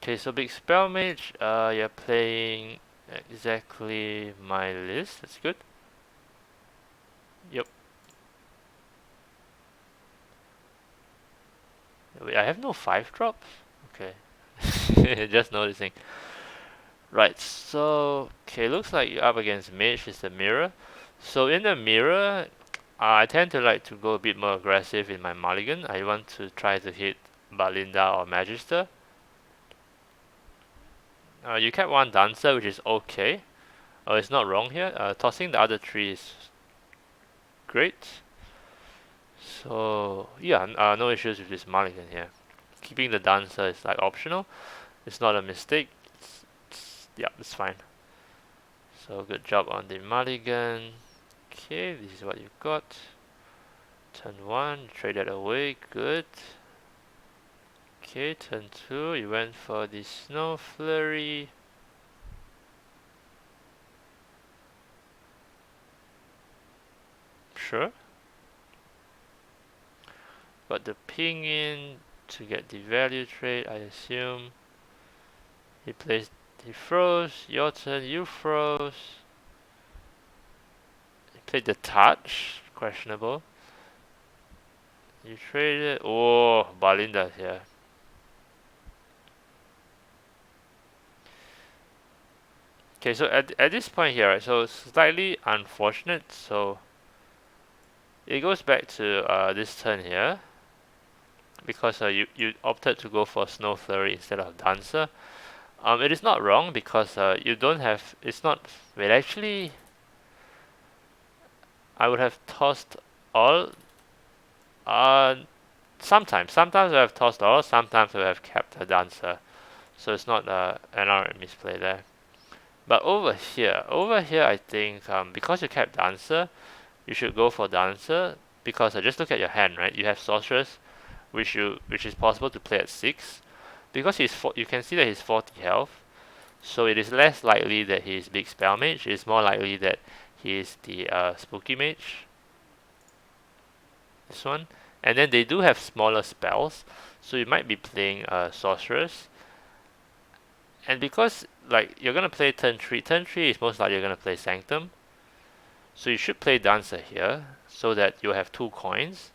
Okay, so big spell mage, you're playing exactly my list. That's good. Yep. Wait, I have no 5 drops? Okay. Just noticing. Right, so, okay, looks like you're up against Mage is the mirror. So in the mirror, I tend to like to go a bit more aggressive in my mulligan. I want to try to hit Balinda or Magister. You kept one Dancer, which is okay. Oh, it's not wrong here. Tossing the other 3 is great. So, yeah, no issues with this mulligan here. Keeping the Dancer is like optional. It's not a mistake. Yeah, it's fine. So good job on the mulligan. Okay, this is what you got. Turn 1, trade that away, good. Okay, turn 2, you went for the Snow Flurry. Sure. Got the ping in to get the value trade, I assume. He froze, your turn, you froze. He played the touch, questionable. You traded, oh, Balinda's here. Okay, so at this point here, right, so slightly unfortunate, so it goes back to this turn here because you opted to go for Snow Flurry instead of Dancer. It is not wrong because you don't have. It's not. Wait, actually, I would have tossed all. Uh, sometimes I have tossed all. Sometimes I have kept a Dancer. So it's not an outright misplay there. But over here, I think because you kept Dancer, you should go for Dancer because just look at your hand, right? You have Sorceress, which is possible to play at 6, because you can see that he's 40 health, so it is less likely that he is big spell mage. It is more likely that he is the spooky mage. This one, and then they do have smaller spells, so you might be playing Sorceress, and because like you're gonna play turn 3 is most likely you're gonna play Sanctum, so you should play Dancer here so that you have 2 coins.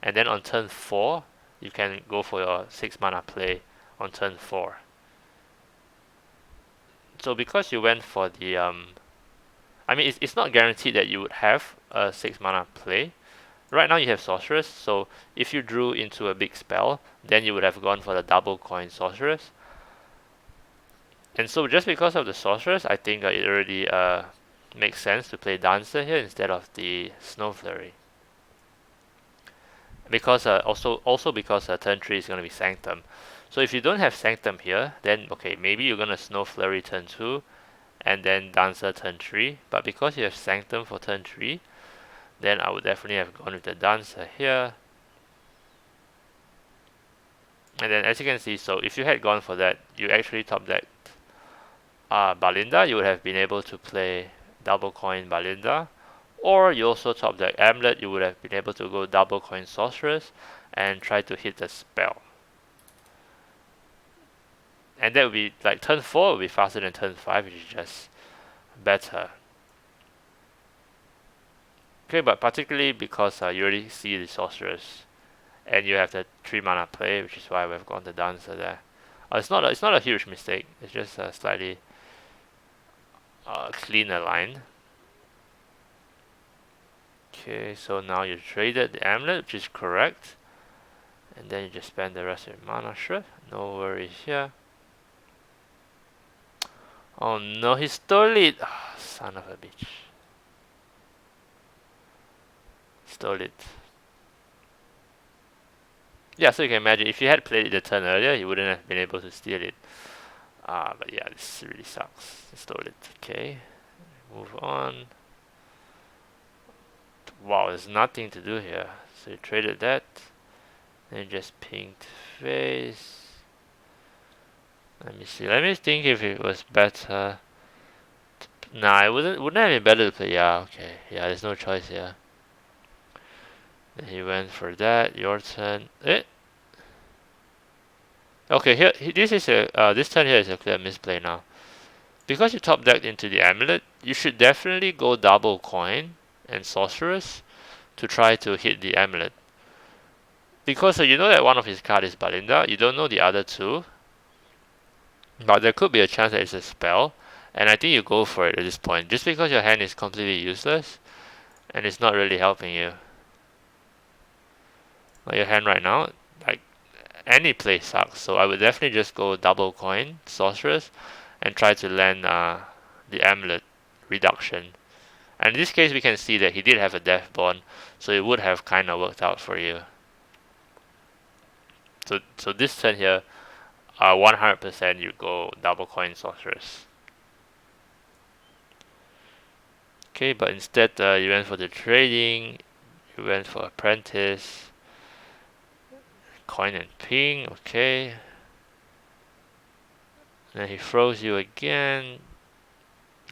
And then on turn 4, you can go for your 6 mana play on turn 4. So because you went for the I mean it's not guaranteed that you would have a 6 mana play. Right now you have Sorceress, so if you drew into a big spell, then you would have gone for the double coin Sorceress. And so just because of the Sorceress, I think it already makes sense to play Dancer here instead of the Snow Flurry. Because also because turn 3 is going to be Sanctum. So if you don't have Sanctum here, then okay, maybe you're going to Snow Flurry turn 2 and then Dancer turn 3. But because you have Sanctum for turn 3, then I would definitely have gone with the Dancer here. And then as you can see, so if you had gone for that, you actually top decked Balinda, you would have been able to play double coin Balinda. Or you also top deck Amulet, you would have been able to go double coin Sorceress and try to hit the spell. And that would be like turn 4 would be faster than turn 5, which is just better. Okay, but particularly because you already see the Sorceress and you have the 3 mana play, which is why we've gone the Dancer there. It's not a huge mistake. It's just a slightly cleaner line. Okay, so now you traded the Amulet, which is correct. And then you just spend the rest of your mana. Sure, no worries here. Oh no, he stole it! Oh, son of a bitch. Stole it. Yeah, so you can imagine if you had played it the turn earlier, you wouldn't have been able to steal it. But yeah, this really sucks. Stole it. Okay, move on. Wow, there's nothing to do here. So you traded that. Then you just pinged face. Let me see. Let me think if it was better. Nah, it wouldn't have been better to play. Yeah, okay. Yeah, there's no choice here. Then he went for that. Your turn. Okay, here this is a this turn here is a clear misplay now. Because you top decked into the amulet, you should definitely go double coin and sorceress to try to hit the amulet. Because you know that one of his card is Balinda, you don't know the other two, but there could be a chance that it's a spell, and I think you go for it at this point, just because your hand is completely useless and it's not really helping you. Like your hand right now, like any play sucks, so I would definitely just go double coin, sorceress, and try to land the amulet reduction. And in this case, we can see that he did have a death bond, so it would have kind of worked out for you. So this turn here, 100% you go double coin sorceress. Okay, but instead you went for the trading, you went for apprentice, coin and ping, okay. Then he froze you again,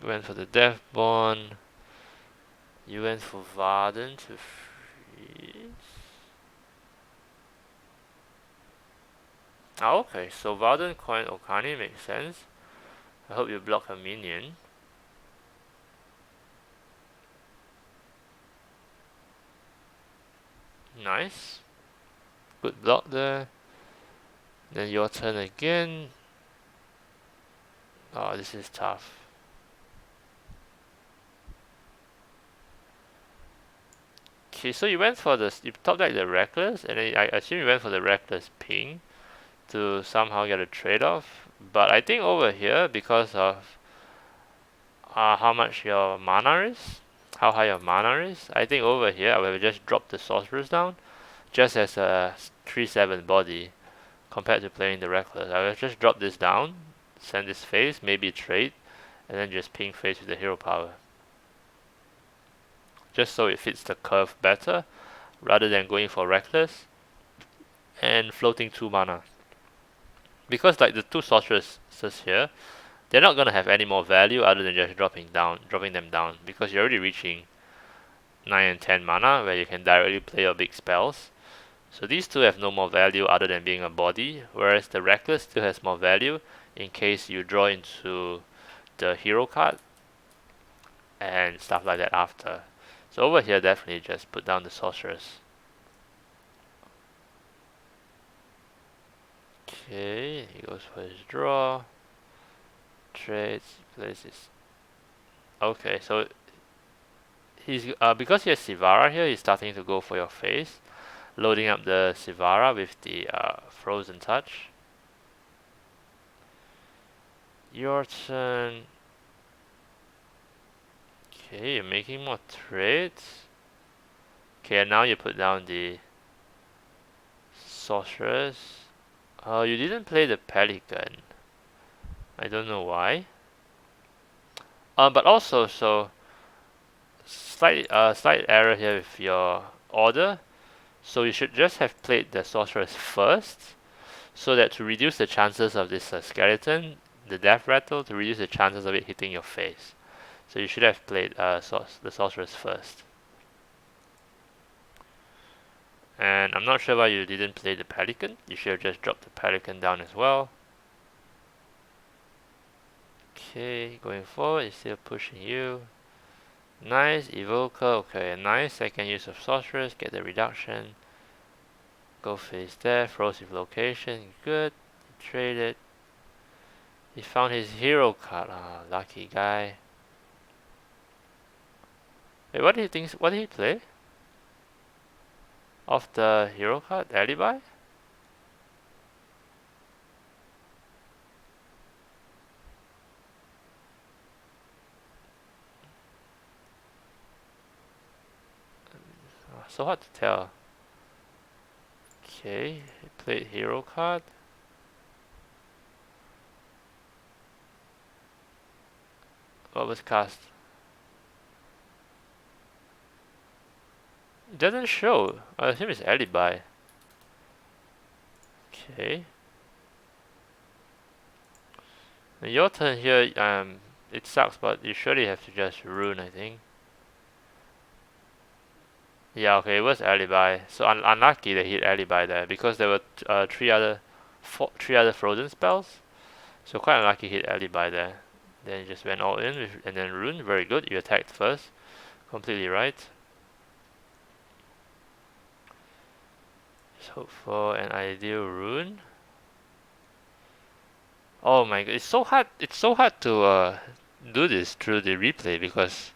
you went for the death bond, you went for Varden to freeze. Oh, okay, so Varden coin Okani makes sense. I hope you block a minion. Nice. Good block there. Then your turn again. Oh, this is tough. Okay, so you went for you top deck the reckless, and then I assume you went for the reckless ping to somehow get a trade off. But I think over here, because of how much your mana is, how high your mana is, I think over here I will just drop the sorceress down, just as a 3/7 body, compared to playing the reckless. I will just drop this down, send this face, maybe trade, and then just ping face with the hero power. Just so it fits the curve better, rather than going for reckless and floating 2 mana. Because like the two sorceresses here, they're not gonna have any more value other than just dropping them down, because you're already reaching 9 and 10 mana where you can directly play your big spells. So these two have no more value other than being a body, whereas the reckless still has more value in case you draw into the hero card and stuff like that after. So over here, definitely just put down the sorceress. Okay, he goes for his draw. Trades, places. Okay, so he's because he has Sivara here, he's starting to go for your face, loading up the Sivara with the frozen touch. Your turn. Okay, you're making more trades. Okay, and now you put down the sorceress. Oh, you didn't play the pelican. I don't know why. But also, so slight error here with your order. So you should just have played the sorceress first, so that to reduce the chances of this skeleton, the death rattle, to reduce the chances of it hitting your face. So you should have played the sorceress first. And I'm not sure why you didn't play the pelican. You should have just dropped the pelican down as well. Okay, going forward, it's still pushing you. Nice, evoker, okay, nice second use of sorceress, get the reduction. Go face there, froze with location, good. Trade it. He found his hero card, lucky guy. Wait, what do you think, what did he play? Off the hero card, alibi? So hard to tell. Okay, he played hero card. What was cast? It doesn't show. I assume it's alibi. Okay. Your turn here, it sucks, but you surely have to just rune, I think. Yeah, okay, it was alibi. So unlucky they hit alibi there, because there were 3 other three other frozen spells. So quite unlucky hit Alibi there. Then he just went all in and then Rune. Very good. You attacked first. Completely right. Just hope for an ideal Rune. Oh my god, it's so hard. It's so hard to do this through the replay because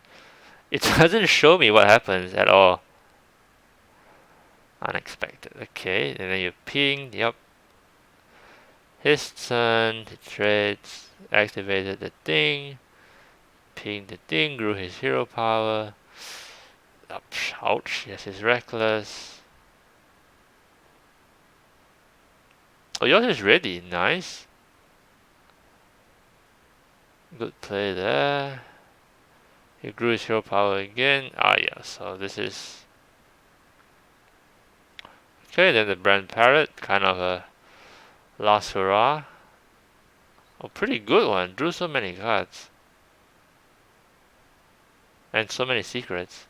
it doesn't show me what happens at all. Unexpected. Okay, and then you ping. Yep. His turn. He trades. Activated the thing. Pinged the thing. Grew his hero power. Ouch. Yes, he's reckless. Oh, yours is ready. Nice. Good play there. He grew his hero power again. Ah, yeah. So this is okay. Then the brand parrot, kind of a last hurrah. Oh, pretty good one. Drew so many cards and so many secrets.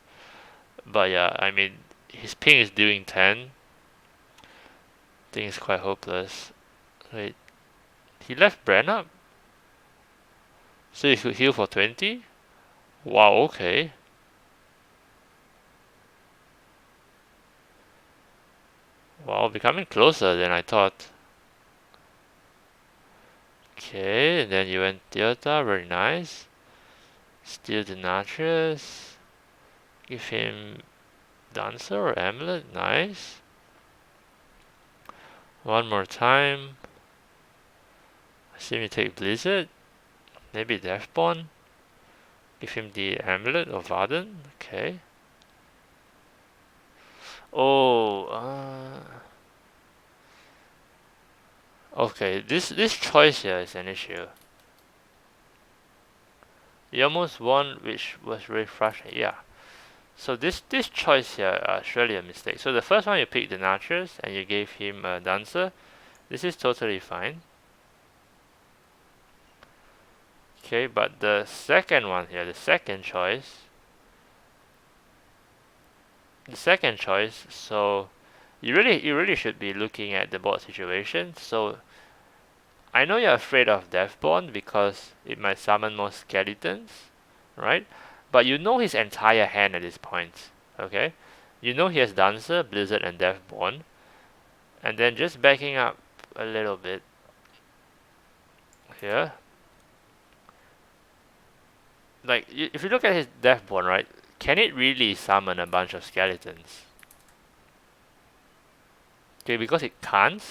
But yeah, I mean, his ping is doing 10. I think it's quite hopeless. Wait, he left Bren up, so he could heal for 20. Wow. Okay. Wow, becoming closer than I thought. Okay, and then you went Delta, very nice. Steal the Natchez. Give him Dancer or Amulet, nice. One more time. I see me take Blizzard. Maybe Deathborn. Give him the Amulet or Varden, okay. Oh, okay, this choice here is an issue. You almost won, which was really frustrating. Yeah. So this choice here is really a mistake. So the first one you picked the Natchez and you gave him a Dancer. This is totally fine. Okay, but the second one here, the second choice. So you really should be looking at the board situation. So I know you're afraid of Deathborn because it might summon more skeletons, right? But you know his entire hand at this point, okay? You know he has Dancer, Blizzard, and Deathborn. And then just backing up a little bit here. Like, if you look at his Deathborn, right? Can it really summon a bunch of skeletons? Okay, because it can't.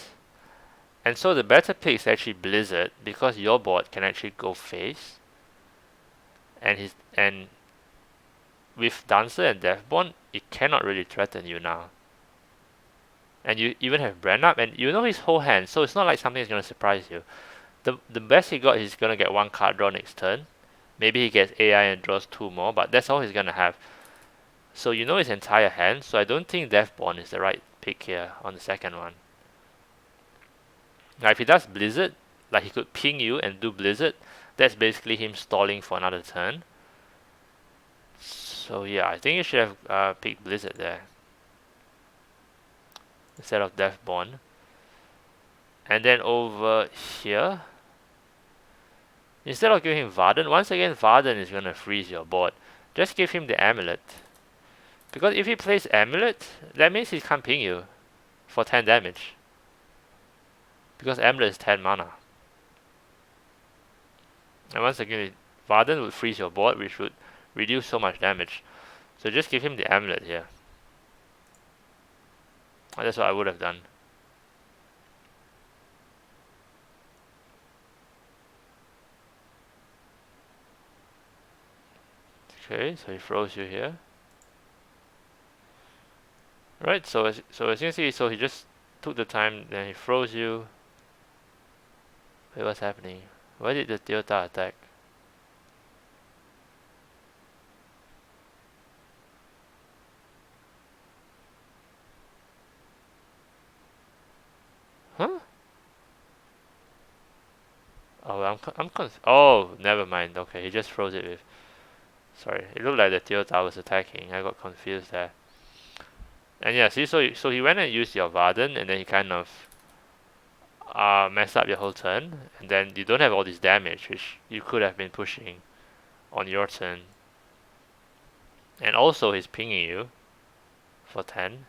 And so the better pick is actually Blizzard because your board can actually go face. And with Dancer and Deathborn, it cannot really threaten you now. And you even have Brand up, and you know his whole hand, so it's not like something is gonna surprise you. The best he got is gonna get one card draw next turn. Maybe he gets AI and draws 2 more, but that's all he's gonna have. So you know his entire hand, so I don't think Deathborn is the right pick here on the second one. Now if he does Blizzard, like he could ping you and do Blizzard, that's basically him stalling for another turn. So yeah, I think you should have picked Blizzard there instead of Deathborn. And then over here, instead of giving him Varden, once again Varden is gonna freeze your board. Just give him the Amulet. Because if he plays Amulet, that means he can't ping you for 10 damage. Because Amulet is 10 mana. And once again, Varden would freeze your board, which would reduce so much damage. So just give him the Amulet here. And that's what I would have done. Okay, so he froze you here. Right, so as you can see, so he just took the time, then he froze you. Wait, what's happening? Why did the Toyota attack? Huh? Oh, oh, never mind. Okay, he just froze it with. Sorry, it looked like the Toyota was attacking. I got confused there. And yeah, see, so he went and used your Varden, and then he kind of mess up your whole turn, and then you don't have all this damage, which you could have been pushing on your turn. And also, he's pinging you for 10.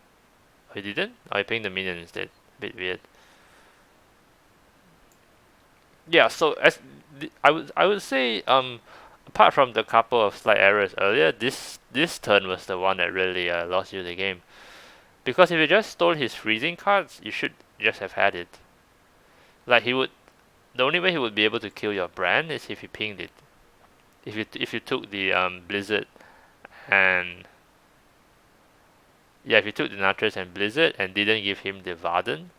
Oh, he didn't? Oh, he pinged the minion instead. Bit weird. Yeah, so I would say apart from the couple of slight errors earlier, this turn was the one that really lost you the game. Because if you just stole his freezing cards, you should just have had it. Like the only way he would be able to kill your brand is if he pinged it. If you took the blizzard and yeah, if you took the Natras and blizzard and didn't give him the Varden,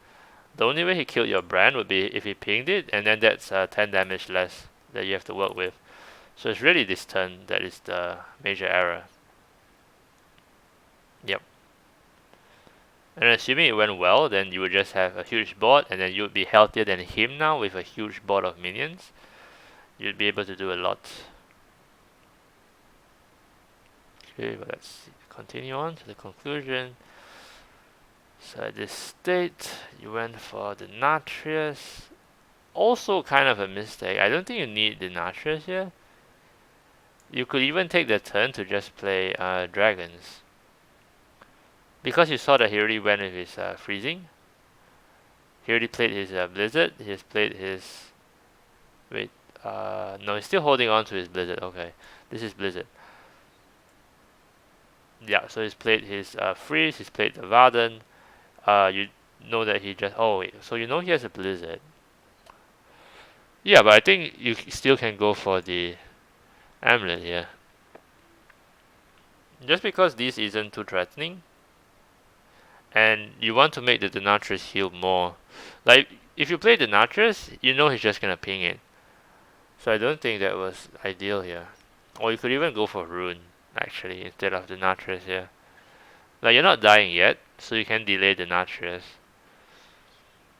the only way he killed your brand would be if he pinged it, and then that's 10 damage less that you have to work with. So it's really this turn that is the major error. Yep. And assuming it went well, then you would just have a huge board, and then you would be healthier than him now with a huge board of minions. You'd be able to do a lot. Okay, but let's continue on to the conclusion. So at this state, you went for the Natrius. Also kind of a mistake. I don't think you need the Natrius here. You could even take the turn to just play dragons. Because you saw that he already went with his freezing. He already played his blizzard. He's played his... Wait, no, he's still holding on to his blizzard. Okay, this is blizzard. Yeah, so he's played his freeze. He's played the Varden. You know that he just... Oh wait, so you know he has a blizzard. Yeah, but I think you still can go for the amulet here. Just because this isn't too threatening, and you want to make the Denatrix heal more. Like, if you play Denatrix, you know he's just gonna ping it. So I don't think that was ideal here. Or you could even go for Rune, actually, instead of Denatrix here. Like, you're not dying yet, so you can delay Denatrix.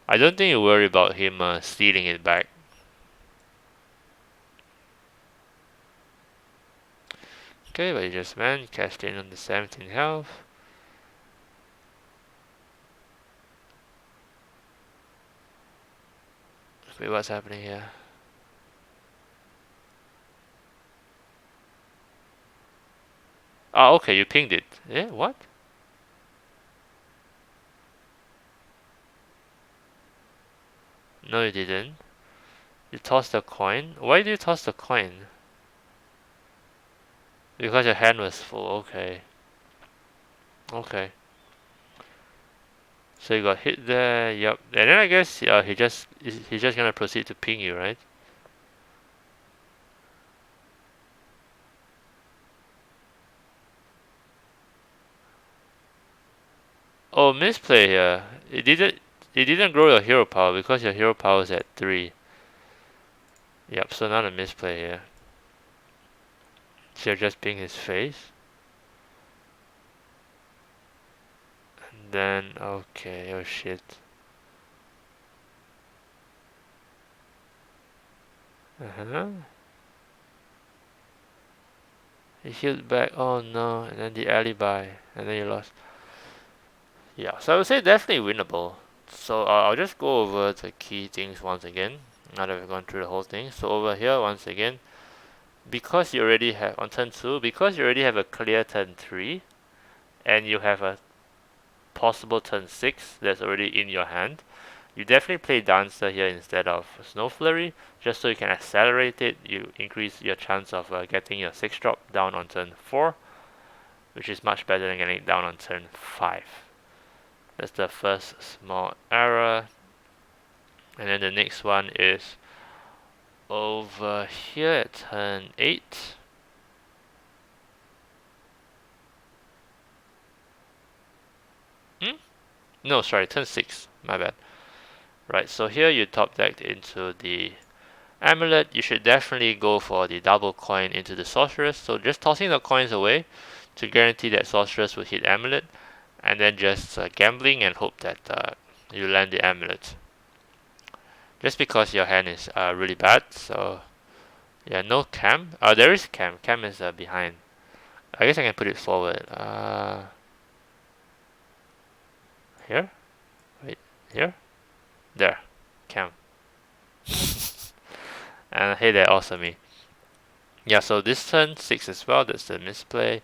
I don't think you worry about him stealing it back. Okay, but you just went, cashed in on the 17 health. Wait, what's happening here? Oh, okay, you pinged it. Yeah, what? No, you didn't. You tossed a coin? Why did you toss the coin? Because your hand was full, okay. Okay. So you got hit there, yep. And then I guess he's just gonna proceed to ping you, right? Oh, misplay here. It didn't grow your hero power because your hero power is at 3. Yep, so not a misplay here. So you're just ping his face. And then okay, oh shit. Uh-huh. He healed back, oh no, and then the alibi, and then you lost. Yeah, so I would say definitely winnable. So I'll just go over the key things once again, now that we've gone through the whole thing. So over here, once again, because you already have, on turn 2, because you already have a clear turn 3, and you have a possible turn 6 that's already in your hand, you definitely play Dancer here instead of Snow Flurry, just so you can accelerate it. You increase your chance of getting your 6 drop down on turn 4, which is much better than getting it down on turn 5. That's the first small error. And then the next one is over here at turn 8. No, sorry, turn 6. My bad. Right, so here you top decked into the amulet. You should definitely go for the double coin into the sorceress. So just tossing the coins away to guarantee that sorceress will hit amulet, and then just gambling and hope that you land the amulet. Just because your hand is really bad, so yeah, no cam. There is cam. Cam is behind. I guess I can put it forward. Here? Wait, here? There. Cam. And hey there, also me. Yeah, so this turn 6 as well, that's the misplay.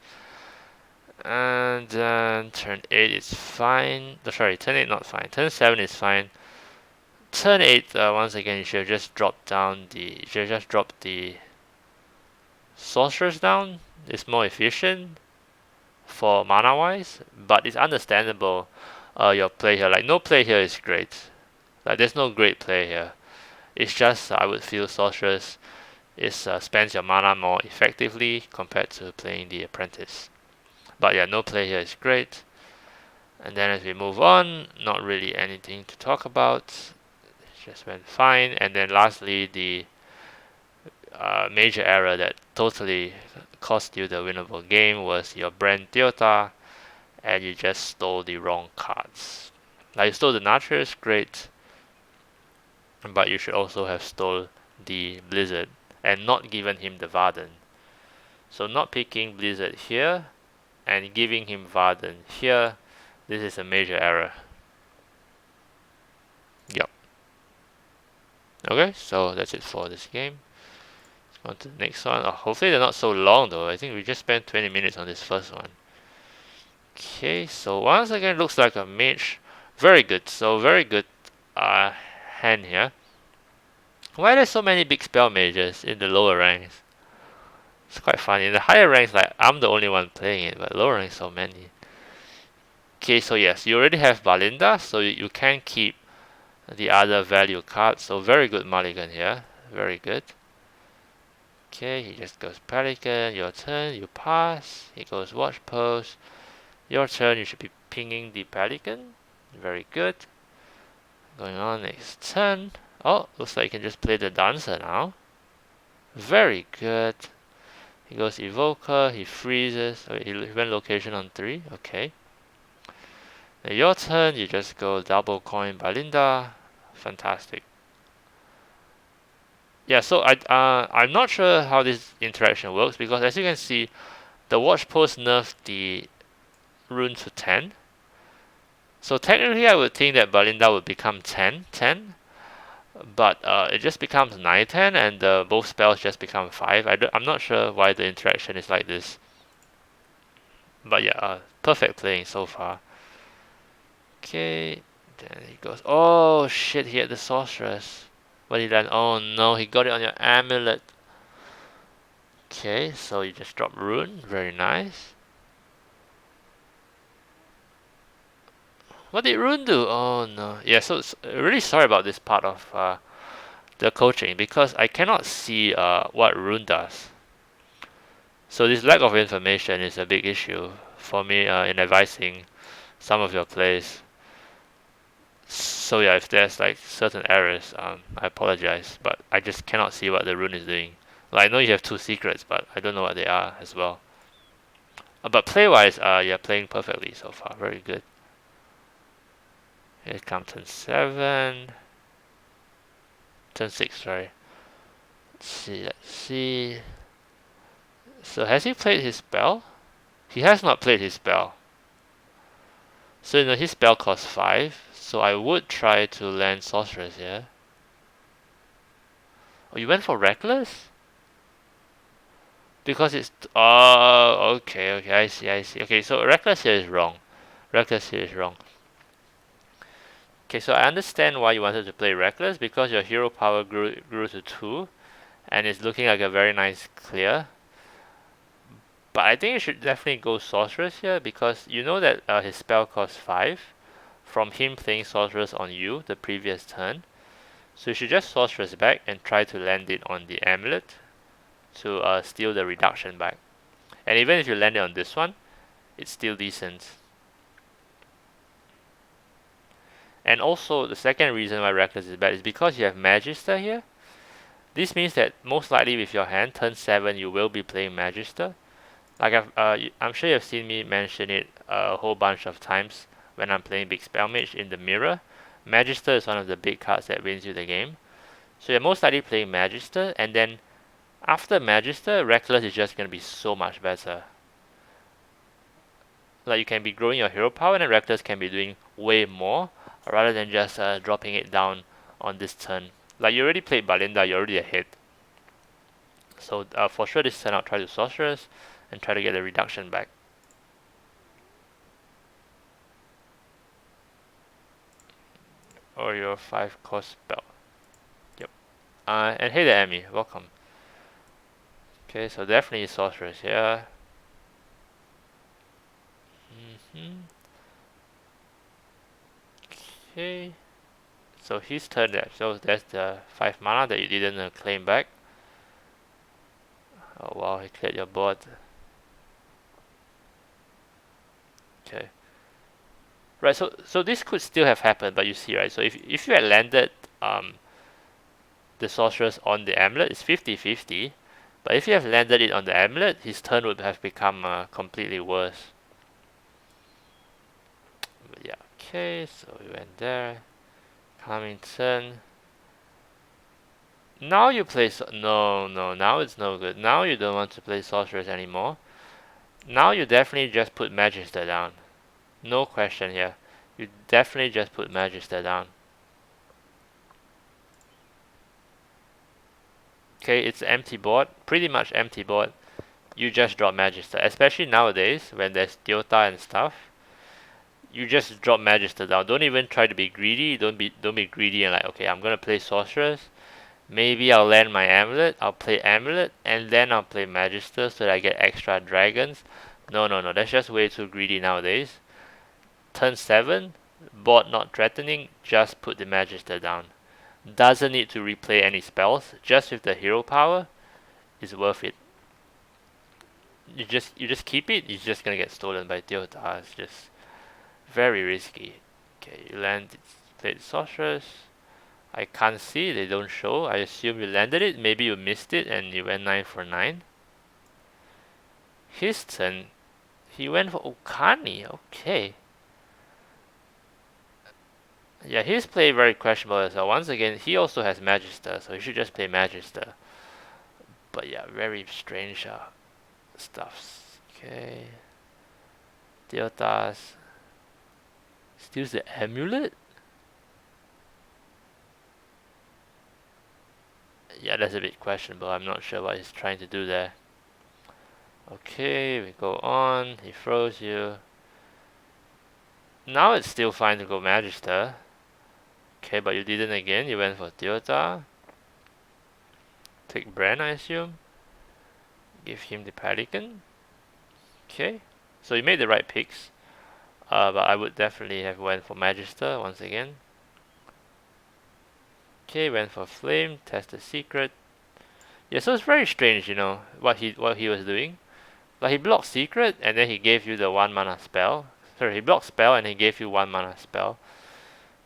And then turn 8 is fine. Oh, sorry, turn 8 not fine. Turn 7 is fine. Turn 8, once again, you should have just dropped down the. You should have just dropped the sorcerers down. It's more efficient for mana wise, but it's understandable. Your play here, like no play here is great. Like there's no great play here. It's just I would feel sorcerers is spends your mana more effectively compared to playing the apprentice. But yeah, no play here is great. And then as we move on, not really anything to talk about. It just went fine. And then lastly, the major error that totally cost you the winnable game was your Brand Deota, and you just stole the wrong cards. Like you stole the Naturus, great, but you should also have stole the Blizzard and not given him the Varden. So not picking Blizzard here and giving him Varden here, this is a major error. Yep. Okay, so that's it for this game. Let's go on to the next one. Oh, hopefully they're not so long though. I think we just spent 20 minutes on this first one. Okay, so once again looks like a mage. Very good. So very good hand here. Why are there so many big spell mages in the lower ranks? It's quite funny. In the higher ranks, like I'm the only one playing it, but lower ranks so many. Okay, so yes, you already have Valinda, so you can keep the other value cards. So very good mulligan here. Very good. Okay, he just goes Pelican. Your turn, you pass. He goes Watch Post. Your turn, you should be pinging the Pelican. Very good. Going on next turn. Oh, looks like you can just play the Dancer now. Very good. He goes Evoker, he freezes. Oh, he went location on 3. Okay. Then your turn, you just go double coin Balinda. Fantastic. Yeah, so I'm not sure how this interaction works because as you can see, the Watch Post nerfed the rune to 10. So technically, I would think that Balinda would become 10, but it just becomes 9, 10, and both spells just become 5. I'm not sure why the interaction is like this. But yeah, perfect playing so far. Okay, then he goes, oh shit, he had the sorceress. What did he land? Oh no, he got it on your amulet. Okay, so you just drop rune, very nice. What did rune do? Oh no. Yeah, so really sorry about this part of the coaching because I cannot see what rune does. So this lack of information is a big issue for me in advising some of your plays. So yeah, if there's like certain errors, I apologize, but I just cannot see what the rune is doing. Like I know you have 2 secrets, but I don't know what they are as well. But play-wise, you're playing perfectly so far. Very good. Here comes turn 7. Turn 6, sorry. Let's see. So has he played his spell? He has not played his spell. So his spell costs 5. So I would try to land Sorceress here. Oh, you went for Reckless? Because it's... Oh, okay, I see. Okay, so Reckless here is wrong. Reckless here is wrong. Okay, so I understand why you wanted to play Reckless, because your hero power grew to 2, and it's looking like a very nice clear. But I think you should definitely go Sorceress here, because you know that his spell costs 5 from him playing Sorceress on you the previous turn. So you should just Sorceress back and try to land it on the amulet to steal the reduction back. And even if you land it on this one, it's still decent. And also, the second reason why Reckless is bad is because you have Magister here. This means that most likely with your hand, turn 7, you will be playing Magister. Like I'm sure you've seen me mention it a whole bunch of times when I'm playing Big Spell Mage in the mirror. Magister is one of the big cards that wins you the game. So you're most likely playing Magister, and then after Magister, Reckless is just going to be so much better. Like you can be growing your hero power, and then Reckless can be doing way more, rather than just dropping it down on this turn. Like you already played Balinda, you're already ahead. So for sure this turn I'll try to Sorceress and try to get the reduction back. Or your 5 cost spell. Yep. And hey there, Emmy. Welcome. Okay, so definitely Sorceress here. Okay. So his turn there. So that's the 5 mana that you didn't claim back. Oh wow, he cleared your board. Okay. Right, so this could still have happened, but you see, right? So if you had landed the Sorceress on the Amulet, it's 50-50. But if you have landed it on the Amulet, his turn would have become completely worse. But yeah, okay, so we went there. Coming turn. Now you play no, now it's no good. Now you don't want to play Sorceress anymore. Now you definitely just put Magister down. No question here. You definitely just put Magister down. Okay, it's empty board. Pretty much empty board. You just drop Magister. Especially nowadays when there's Deota and stuff. You just drop Magister down. Don't even try to be greedy. Don't be greedy and like, okay, I'm gonna play Sorceress. Maybe I'll land my Amulet. I'll play Amulet and then I'll play Magister so that I get extra dragons. No. That's just way too greedy nowadays. Turn 7, board not threatening, just put the Magister down. Doesn't need to replay any spells, just with the hero power is worth it. You just keep it, you're just gonna get stolen by Deota. It's just very risky. Okay, you land played Sorceress. I can't see, they don't show. I assume you landed it, maybe you missed it and you went 9 for 9. His turn, he went for Okani, okay. Yeah, his play very questionable as well. Once again, he also has Magister, so he should just play Magister. But yeah, very strange stuffs. Okay. Deotas. Steals the Amulet? Yeah, that's a bit questionable. I'm not sure what he's trying to do there. Okay, we go on. He throws you. Now it's still fine to go Magister. Okay, but you didn't again. You went for Deota. Take Bran, I assume. Give him the Pelican. Okay. So you made the right picks. But I would definitely have went for Magister once again. Okay, went for Flame, test the secret. Yeah, so it's very strange, what he was doing. Like he blocked secret and then he gave you the 1 mana spell. Sorry, he blocked spell and he gave you 1 mana spell.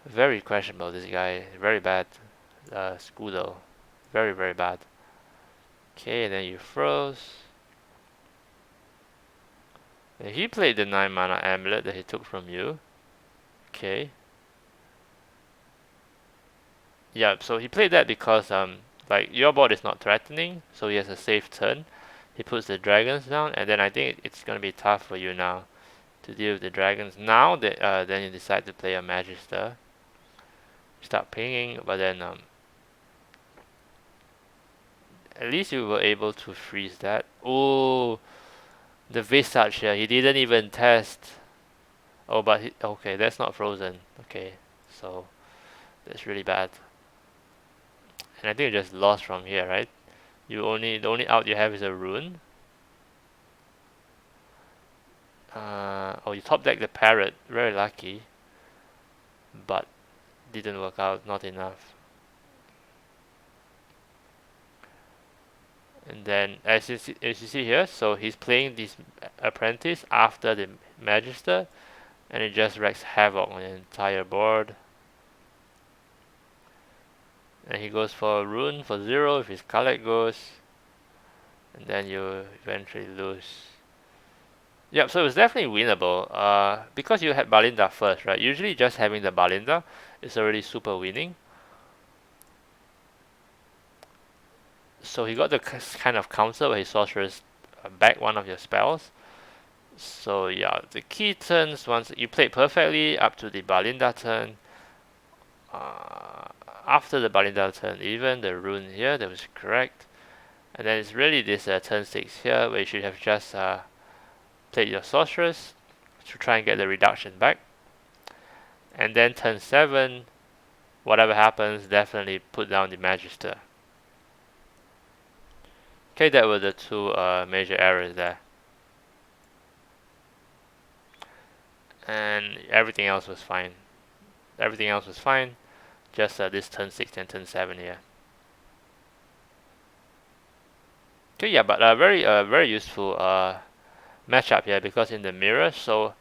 Very questionable, this guy. Very bad. Scudo. Very, very bad. Okay, and then you froze. And he played the 9 mana amulet that he took from you. Okay. Yeah, so he played that because like your board is not threatening, so he has a safe turn. He puts the dragons down, and then I think it's gonna be tough for you now to deal with the dragons. Now that then you decide to play a Magister. Start pinging, but then at least you were able to freeze that. Oh, the Visage here. He didn't even test. Oh, but okay, that's not frozen. Okay, so that's really bad. And I think you just lost from here, right? The only out you have is a rune. Oh, you top deck the parrot. Very lucky, but didn't work out. Not enough. And then as you see here, so he's playing this apprentice after the Magister, and it just wreaks havoc on the entire board. And he goes for a rune for 0 if his Kalek goes, and then you eventually lose. Yep, so it's definitely winnable. Because you had Balinda first, right? Usually just having the Balinda is already super winning. So he got the kind of counter where his sorceress back one of your spells. So yeah, the key turns once you played perfectly up to the Balinda turn. after the Balinda turn even, the rune here, that was correct. And then it's really this turn 6 here, where you should have just played your sorceress to try and get the reduction back. And then turn 7, whatever happens, definitely put down the Magister. Okay, that were the two major errors there. And everything else was fine. Everything else was fine. Just this turn 6 and turn 7 here. Okay, yeah, but very useful matchup here, because in the mirror, so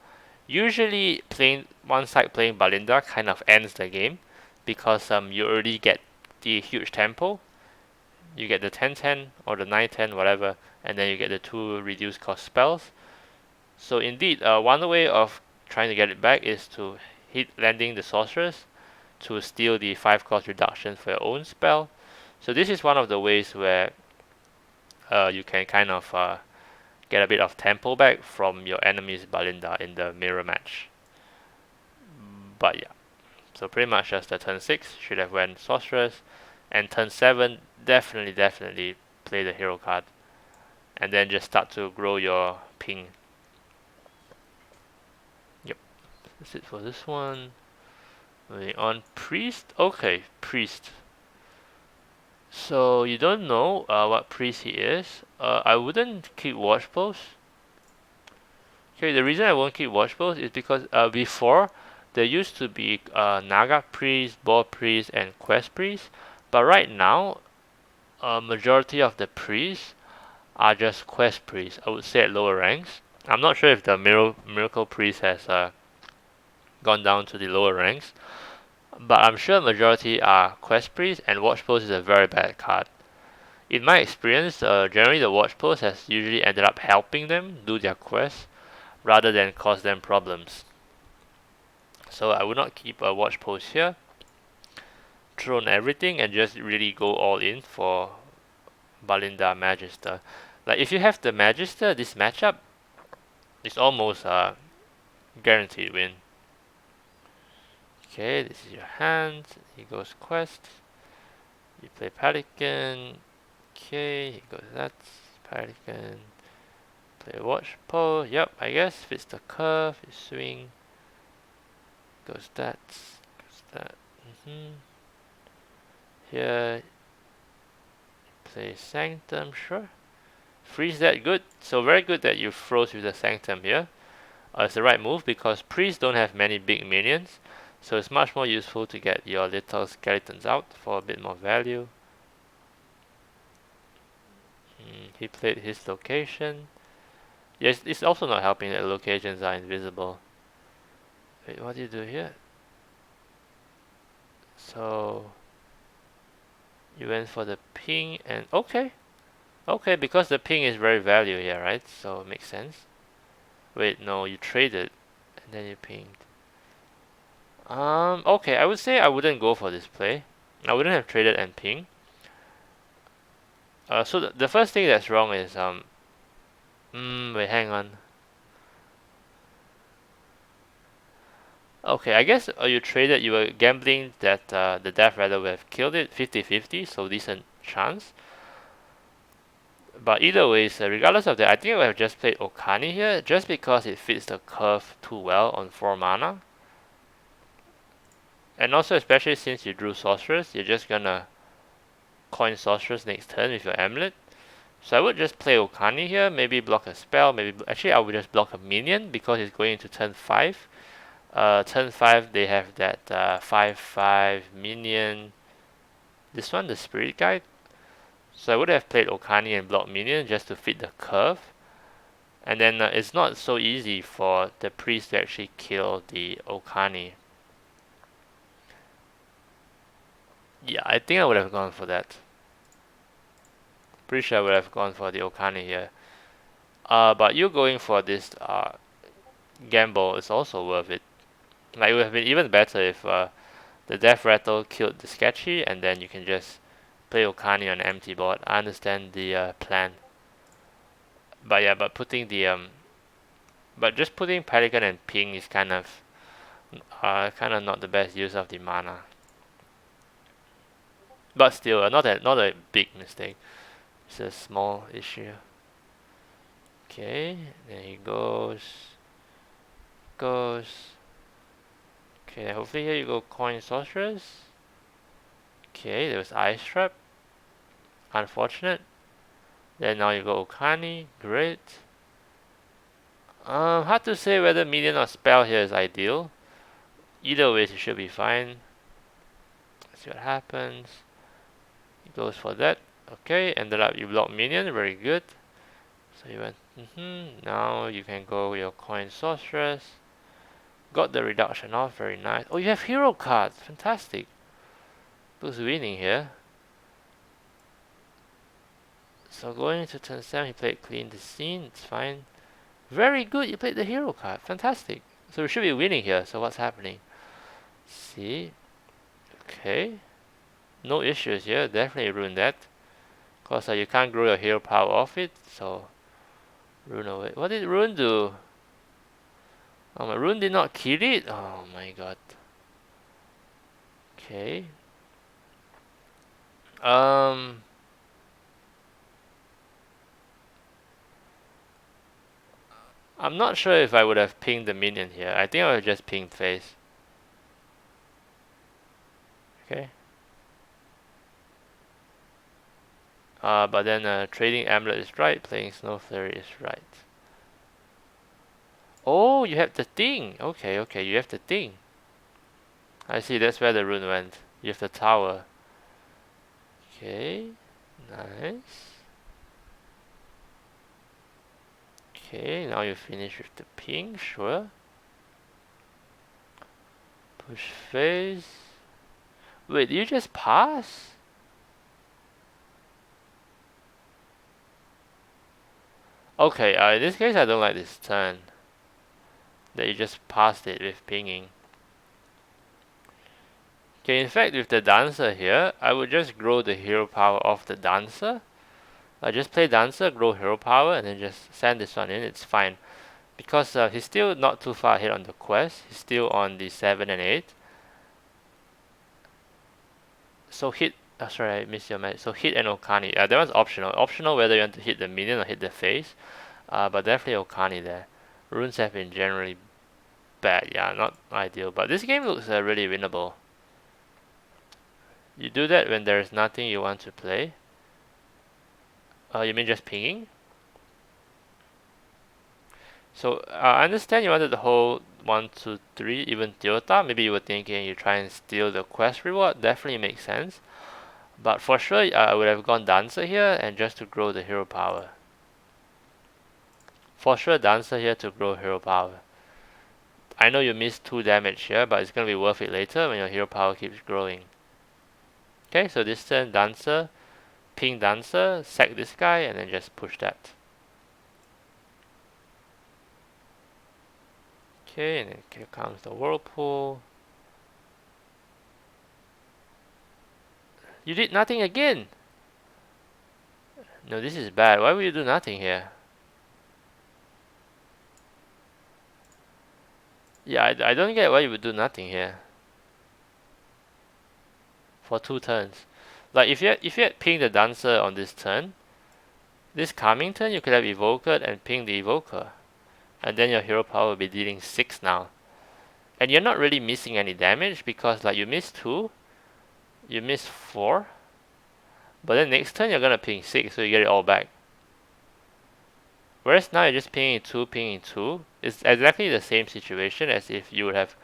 usually playing one side playing Balinda kind of ends the game, because you already get the huge tempo. You get the 10-10 or the 9-10, whatever, and then you get the 2 reduced cost spells. So indeed, one way of trying to get it back is to hit landing the sorceress to steal the 5 cost reduction for your own spell. So this is one of the ways where you can kind of get a bit of tempo back from your enemy's Balinda in the mirror match. But yeah, so pretty much just the turn 6 should have went sorceress, and turn 7 definitely play the hero card, and then just start to grow your ping. Yep, that's it for this one. Moving on, priest. Okay, priest. So you don't know what priest he is. I wouldn't keep watch post. Okay, the reason I won't keep watch post is because before there used to be Naga priest, Ball priest, and Quest priest, but right now a majority of the priests are just Quest priests. I would say at lower ranks. I'm not sure if the Miracle priest has gone down to the lower ranks, but I'm sure majority are Quest priests, and watch post is a very bad card. In my experience, generally the watch post has usually ended up helping them do their quest rather than cause them problems. So I would not keep a watch post here. Throw on everything and just really go all in for Balinda Magister. Like if you have the Magister, this matchup is almost a guaranteed win. Okay, this is your hand. He goes quest. You play Pelican. Okay, he goes that. Pelican. Play watch pole. Yep, I guess fits the curve. You swing. Goes that. Goes that. Here. Play Sanctum. Sure. Freeze that. Good. So very good that you froze with the Sanctum here. It's the right move because priests don't have many big minions. So it's much more useful to get your little skeletons out for a bit more value. He played his location. Yes, it's also not helping that locations are invisible. Wait, what do you do here? So you went for the ping and okay. Okay, because the ping is very value here, right? So it makes sense. Wait, no, you traded and then you pinged. Okay, I would say I wouldn't go for this play. I wouldn't have traded and ping. So the first thing that's wrong is wait, hang on. Okay, I guess you traded. You were gambling that the Death Rattle would have killed it 50-50, so decent chance. But either way, so regardless of that, I think I would have just played Okani here, just because it fits the curve too well on 4 mana. And also, especially since you drew Sorceress, you're just gonna coin Sorceress next turn with your Amulet. So I would just play Okani here, maybe block a spell, actually I would just block a minion because it's going into turn 5. Turn 5 they have that 5/5 minion. This one, the Spirit Guide. So I would have played Okani and blocked minion just to fit the curve. And then it's not so easy for the priest to actually kill the Okani. Yeah, I think I would have gone for that. Pretty sure I would have gone for the Okani here. But you going for this gamble is also worth it. Like, it would have been even better if the Death Rattle killed the Sketchy, and then you can just play Okani on an empty board. I understand the plan. But yeah, but just putting Pelican and Ping is kind of not the best use of the mana. But still, not a big mistake. It's a small issue. Okay, then he goes. Okay, hopefully here you go coin sorceress. Okay, there was ice trap. Unfortunate. Then now you go Okani. Great. Hard to say whether minion or spell here is ideal. Either way, it should be fine. Let's see what happens. He goes for that. Okay, ended up you block minion. Very good. So you went. Now you can go with your coin sorceress. Got the reduction off. Very nice. Oh, you have hero cards. Fantastic. Who's winning here? So going into turn 7, he played clean the scene. It's fine. Very good. You played the hero card. Fantastic. So we should be winning here. So what's happening? See. Okay. No issues here. Definitely ruin that. Cause you can't grow your hero power off it. So rune away. What did rune do? Oh, my rune did not kill it. Oh my god. Okay. Um. I'm not sure if I would have pinged the minion here. I think I would have just pinged face. Okay. But then trading amulet is right. Playing snow flurry is right. Oh, you have the thing. Okay, okay, you have the thing. I see. That's where the rune went. You have the tower. Okay, nice. Okay, now you finish with the ping. Sure. Push phase. Wait, did you just pass? Okay, in this case I don't like this turn. That you just passed it with pinging. Okay, in fact with the dancer here, I would just grow the hero power of the dancer. I just play dancer, grow hero power, and then just send this one in, it's fine. Because he's still not too far ahead on the quest. He's still on the 7 and 8. So hit, sorry I missed your match. So hit and Okani. That one's optional. Optional whether you want to hit the minion or hit the face. But definitely Okani there. Runes have been generally bad. Yeah, not ideal. But this game looks really winnable. You do that when there's nothing you want to play. You mean just pinging? So I understand you wanted the whole 1, 2, 3, even Toyota. Maybe you were thinking you try and steal the quest reward. Definitely makes sense. But for sure, I would have gone Dancer here and just to grow the hero power. For sure, Dancer here to grow hero power. I know you missed 2 damage here, but it's gonna be worth it later when your hero power keeps growing. Okay, so this turn, Dancer, ping Dancer, sack this guy, and then just push that. Okay, and then here comes the Whirlpool. You did nothing again! No, this is bad. Why would you do nothing here? Yeah, I don't get why you would do nothing here. For 2 turns. Like, if you had pinged the Dancer on this turn, this coming turn you could have Evoker and ping the Evoker. And then your hero power will be dealing 6 now. And you're not really missing any damage because like you missed 2, you missed 4. But then next turn you're gonna ping 6, so you get it all back. Whereas now you're just pinging 2, pinging 2. It's exactly the same situation as if you would have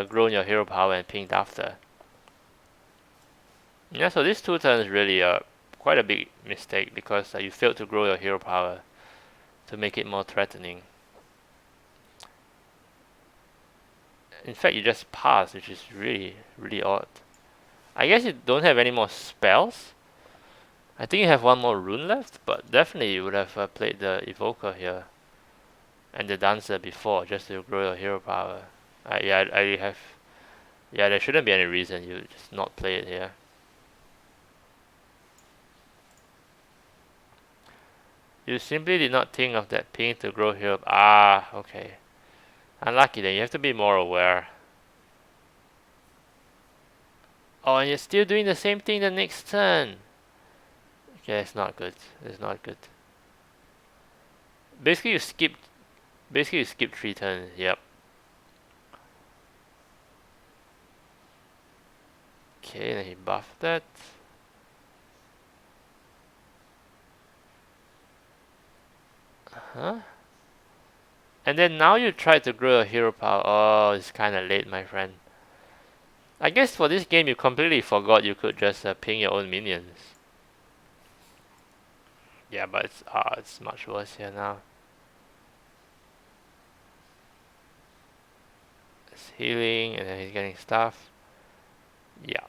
grown your hero power and pinged after. Yeah, so these 2 turns really quite a big mistake because you failed to grow your hero power to make it more threatening. In fact, you just passed, which is really, really odd. I guess you don't have any more spells. I think you have 1 more rune left, but definitely you would have played the Evoker here and the Dancer before just to grow your hero power. Yeah, there shouldn't be any reason you just not play it here. You simply did not think of that ping to grow hero. Ah, okay. Unlucky then. You have to be more aware. Oh, and you're still doing the same thing the next turn. Okay, it's not good. It's not good. Basically, you skipped. Basically, you skipped 3 turns. Yep. Okay, then he buffed that. Huh? And then now you try to grow a hero power. Oh, it's kind of late, my friend. I guess for this game, you completely forgot you could just ping your own minions. Yeah, but it's much worse here now. It's healing, and then he's getting stuff. Yeah.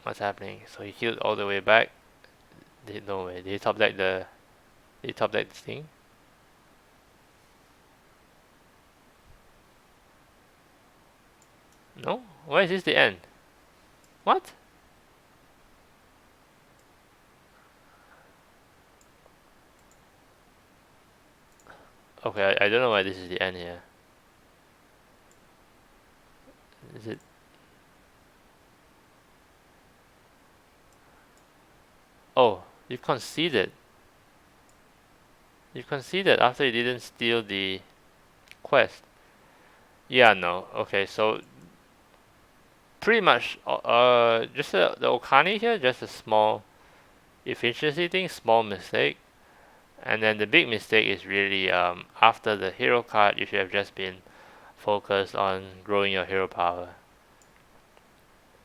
What's happening? So he healed all the way back. No way. Did he top deck the? Did he top deck this thing? No. Why is this the end? What? Okay, I don't know why this is the end here. Is it? Oh, you conceded. You conceded after you didn't steal the quest. Yeah, no. Okay, so pretty much, just the Okani here, just a small efficiency thing, small mistake. And then the big mistake is really after the hero card, you should have just been focused on growing your hero power.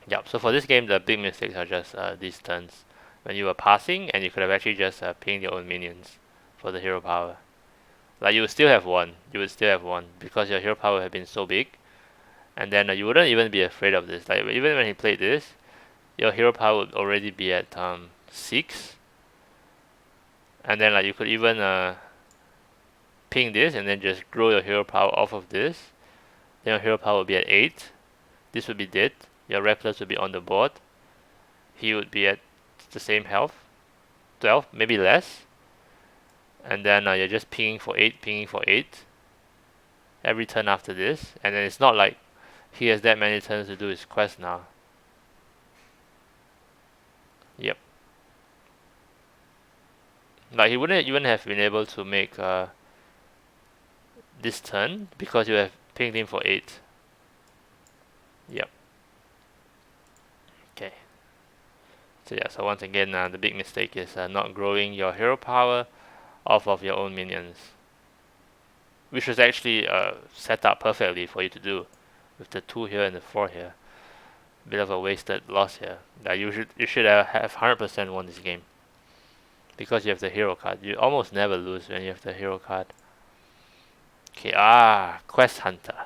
Yep, so for this game, the big mistakes are just these turns. When you were passing, and you could have actually just pinged your own minions for the hero power. Like, you would still have won. You would still have won because your hero power had been so big. And then you wouldn't even be afraid of this. Like, even when he played this, your hero power would already be at 6. And then like you could even ping this and then just grow your hero power off of this. Then your hero power would be at 8. This would be dead. Your Reckless would be on the board. He would be at the same health, 12, maybe less. And then you're just pinging for 8, pinging for 8 every turn after this. And then it's not like he has that many turns to do his quest now. Yep. Like he wouldn't even have been able to make this turn because you have pinged him for 8. Yep. Okay. So yeah, so once again, the big mistake is not growing your hero power off of your own minions, which was actually set up perfectly for you to do with the 2 here and the 4 here. Bit of a wasted loss here. That you should have 100% won this game because you have the hero card. You almost never lose when you have the hero card. Okay, Quest Hunter.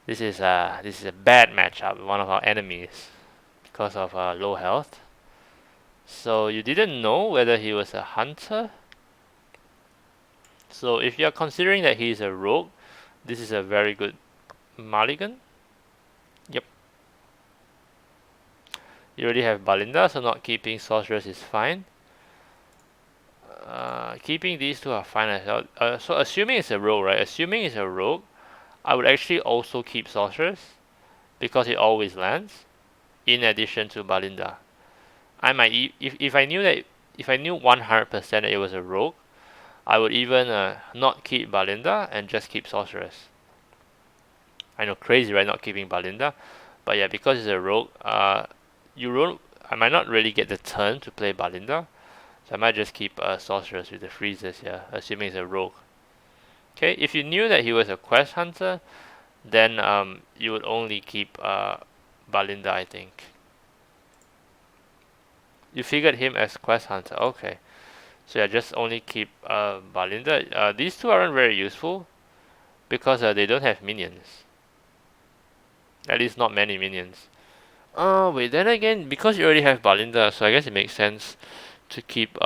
This is a bad matchup with one of our enemies because of low health. So you didn't know whether he was a hunter. So if you're considering that he's a rogue, this is a very good mulligan. Yep. You already have Balinda, so not keeping Sorceress is fine. Keeping these two are fine as well. So assuming it's a rogue, right? Assuming it's a rogue, I would actually also keep Sorceress because it always lands. In addition to Balinda, I might if I knew that if I knew 100% that it was a rogue, I would even not keep Balinda and just keep Sorceress. I know, crazy, right? Not keeping Balinda, but yeah, because it's a rogue, I might not really get the turn to play Balinda, so I might just keep Sorceress with the freezes here, assuming it's a rogue. Okay, if you knew that he was a quest hunter, then you would only keep Balinda, I think. You figured him as quest hunter, okay. So yeah, just only keep Balinda. These two aren't very useful because they don't have minions. At least not many minions. Oh wait, then again, because you already have Balinda, so I guess it makes sense to keep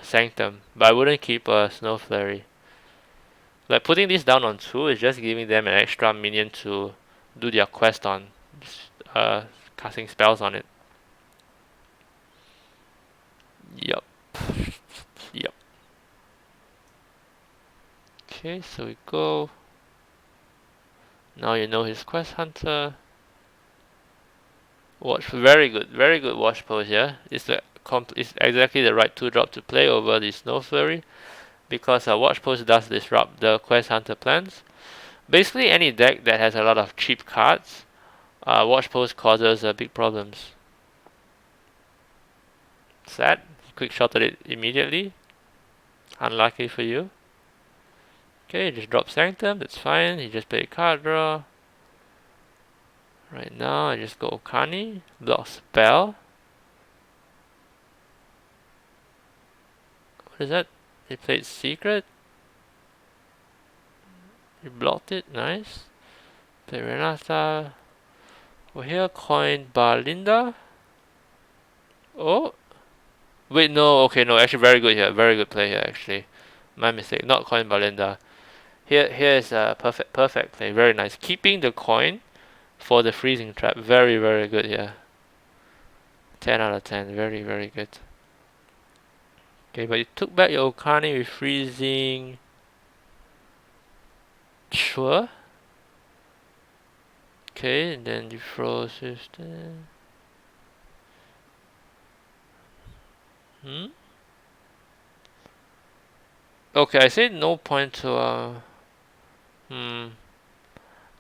Sanctum. But I wouldn't keep Snow Flurry. Like putting this down on 2 is just giving them an extra minion to do their quest on. Just, casting spells on it. Yup. Yep. Okay, so we go. Now you know his quest hunter. Watch, very good watch pose here. It's exactly the right 2-drop to play over the Snow Flurry because watch pose does disrupt the Quest Hunter plans. Basically, any deck that has a lot of cheap cards, watch pose causes big problems. Sad. Quick shot at it immediately. Unlucky for you. Okay, just drop Sanctum. That's fine. He just played card draw. Right now, I just go Okani. Block Spell. What is that? He played Secret. He blocked it. Nice. Play Renata. Over here, coin Balinda. Oh. Wait, no. Okay, no. Actually, very good here. Very good play here, actually. My mistake. Not coin Balinda. Here is a perfect play. Very nice. Keeping the coin for the freezing trap. Very, very good here. 10 out of 10. Very, very good. Okay, but you took back your Okani with freezing. Sure. Okay, and then you froze system. Okay, I say no point to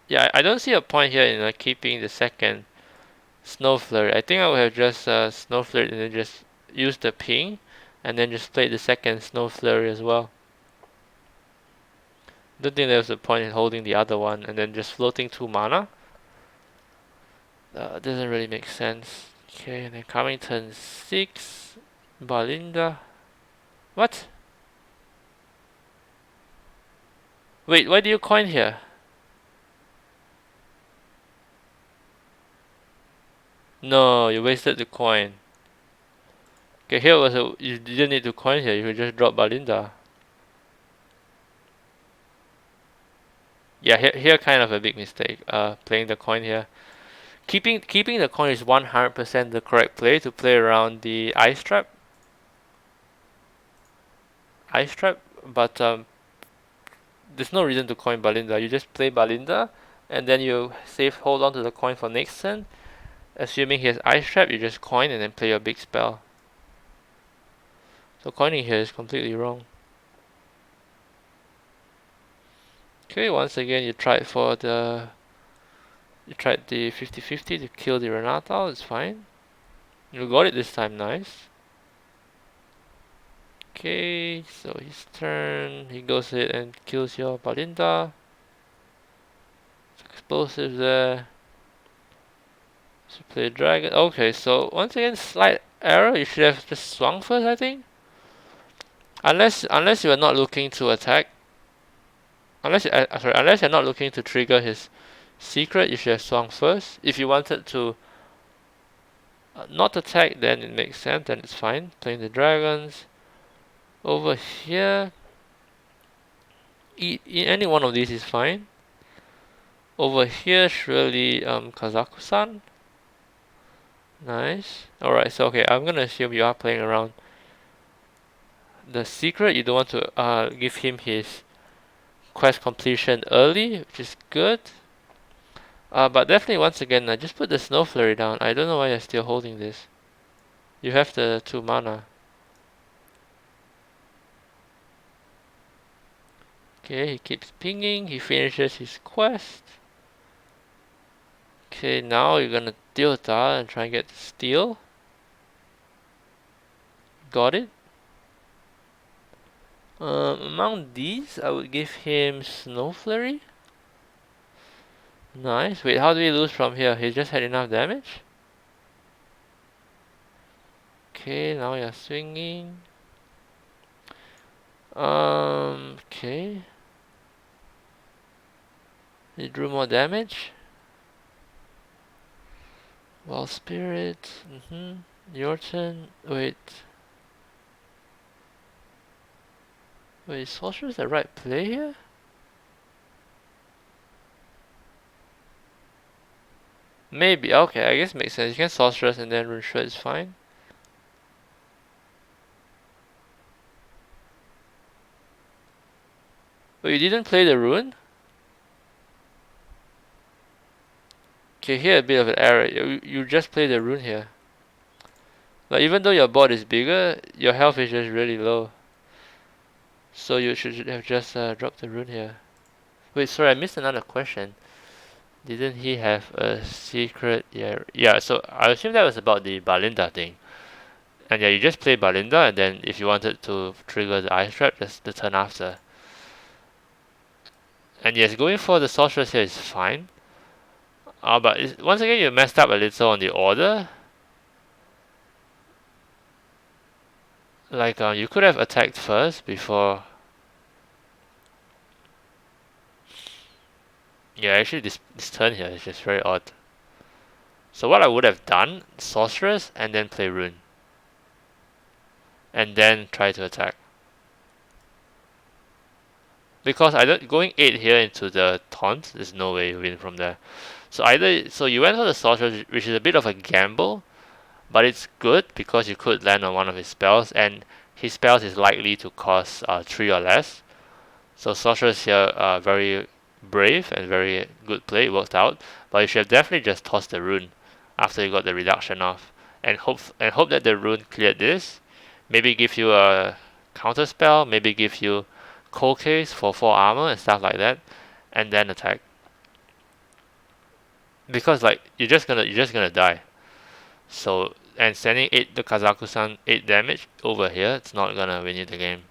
yeah, I don't see a point here in keeping the second Snow Flurry. I think I would have just Snow Flurry and then just use the ping and then just play the second Snow Flurry as well. Don't think there's a point in holding the other one and then just floating 2 mana. Doesn't really make sense. Okay, and then coming turn 6, Balinda. What? Wait, why do you coin here? No, you wasted the coin. Okay, here was you didn't need to coin here. You could just drop Balinda. Yeah, here kind of a big mistake. Playing the coin here. Keeping the coin is 100% the correct play to play around the ice trap. But there's no reason to coin Balinda. You just play Balinda, and then you hold on to the coin for next turn. Assuming he has ice trap, you just coin and then play your big spell. So coining here is completely wrong. Okay, once again you tried the 50-50 to kill the Renata. It's fine. You got it this time, nice. Okay, so his turn, he goes ahead and kills your Balinda. Explosives there. So play dragon. Okay, so once again, slight error. You should have just swung first, I think. Unless you are not looking to attack. Unless you're not looking to trigger his secret, you should have swung first. If you wanted to not attack, then it makes sense. Then it's fine. Playing the dragons. Over here, any one of these is fine. Over here, surely Kazaku-san. Nice. Alright, so okay, I'm gonna assume you are playing around the secret. You don't want to give him his quest completion early, which is good. But definitely once again, just put the Snow Flurry down. I don't know why you're still holding this. You have the 2 mana. Okay, he keeps pinging. He finishes his quest. Okay, now you're gonna Dilta and try and get the steal. Got it. Among these, I would give him Snow Flurry. Nice. Wait, how do we lose from here? He just had enough damage? Okay, now you're swinging. Okay. He drew more damage. Wild Spirit. Your turn. Wait, is Sorceress the right play here? Maybe. Okay, I guess it makes sense. You can Sorceress and then Rune Shred is fine. But you didn't play the Rune? Okay, here a bit of an error. You just play the rune here. Like even though your board is bigger, your health is just really low. So you should have just dropped the rune here. Wait, sorry, I missed another question. Didn't he have a secret? Yeah, yeah. So I assume that was about the Balinda thing. And yeah, you just play Balinda, and then if you wanted to trigger the ice trap, just the turn after. And yes, going for the sorceress here is fine. But once again, you messed up a little on the order. Like, you could have attacked first before. Yeah, actually, this turn here is just very odd. So what I would have done, sorceress, and then play rune, and then try to attack. Because I don't going 8 here into the taunt, there's no way you win from there. So you went for the sorceress, which is a bit of a gamble, but it's good because you could land on one of his spells, and his spells is likely to cost 3 or less. So sorceress here very brave and very good play. It worked out, but you should have definitely just tossed the rune after you got the reduction off, and hope that the rune cleared this. Maybe give you a counter spell. Maybe give you cold case for 4 armor and stuff like that, and then attack. Because like you're just gonna die. So and sending 8 to Kazaku-san 8 damage over here, it's not gonna win you the game.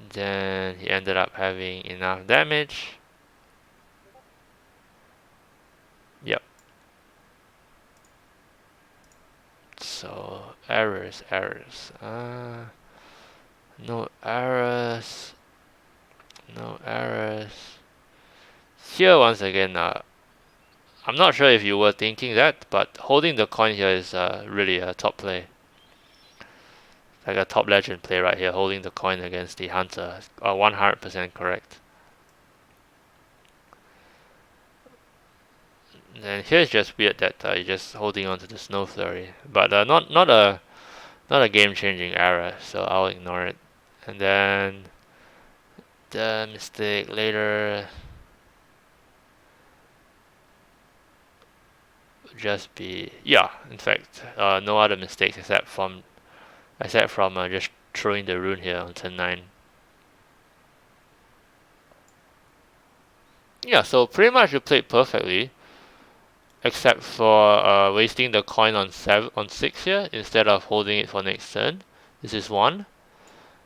Then he ended up having enough damage. Yep. So errors. No errors. No errors. Here once again, I'm not sure if you were thinking that, but holding the coin here is really a top play. Like a top legend play right here, holding the coin against the hunter. 100% correct. And here's just weird that you're just holding on to the snow flurry, but not a game-changing error, so I'll ignore it. And then the mistake later would just be in fact, no other mistakes except from just throwing the rune here on turn 9. Yeah, so pretty much you played perfectly, except for wasting the coin on 6 here instead of holding it for next turn. This is one,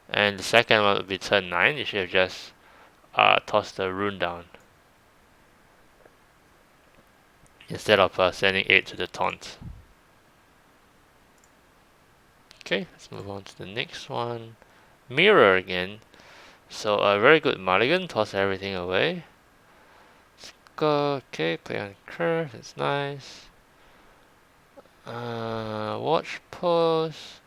and the second one would be turn 9. You should have just tossed the rune down instead of sending 8 to the taunt. Okay, let's move on to the next one. Mirror again. So a very good mulligan, toss everything away. Let's go, okay, play on curve, that's nice. Watch pose.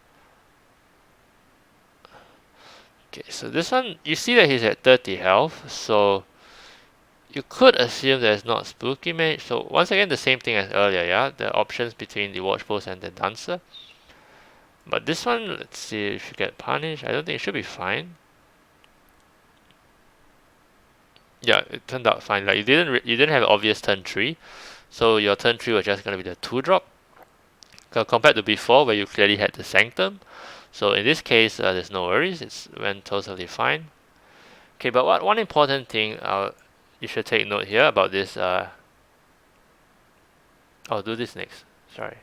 Okay, so this one, you see that he's at 30 health, so you could assume that it's not spooky mage. So once again, the same thing as earlier, yeah? The options between the watch pose and the dancer. But this one, let's see if you get punished. I don't think it should be fine. Yeah, it turned out fine. Like you didn't have obvious turn 3, so your turn 3 was just gonna be the 2-drop. Compared to before where you clearly had the sanctum. So in this case, there's no worries. It's went totally fine. Okay, but one important thing you should take note here about this. I'll do this next. Sorry.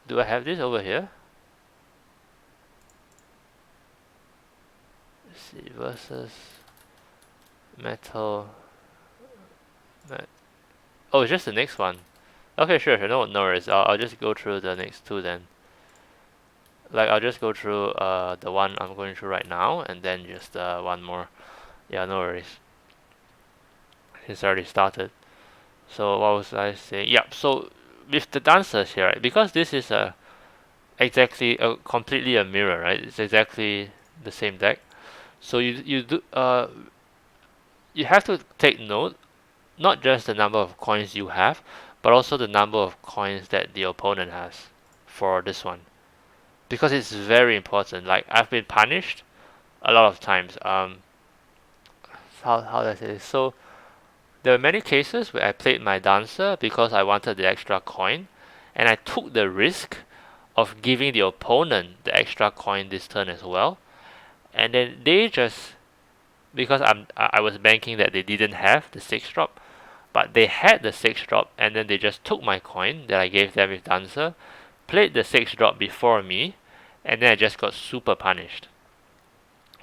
Do I have this over here? Let's see, versus metal. Oh, it's just the next one. Okay, sure. No worries. I'll just go through the next 2 then. Like I'll just go through the one I'm going through right now, and then just one more. Yeah, no worries. It's already started. So what was I saying? Yeah. So with the dancers here, right? Because this is completely a mirror, right? It's exactly the same deck. So you have to take note, not just the number of coins you have, but also the number of coins that the opponent has for this one, because it's very important. Like I've been punished a lot of times. how do I say this? So there were many cases where I played my dancer because I wanted the extra coin, and I took the risk of giving the opponent the extra coin this turn as well. And then they just, because I was banking that they didn't have the 6 drop, but they had the 6 drop, and then they just took my coin that I gave them with dancer, played the 6 drop before me, and then I just got super punished.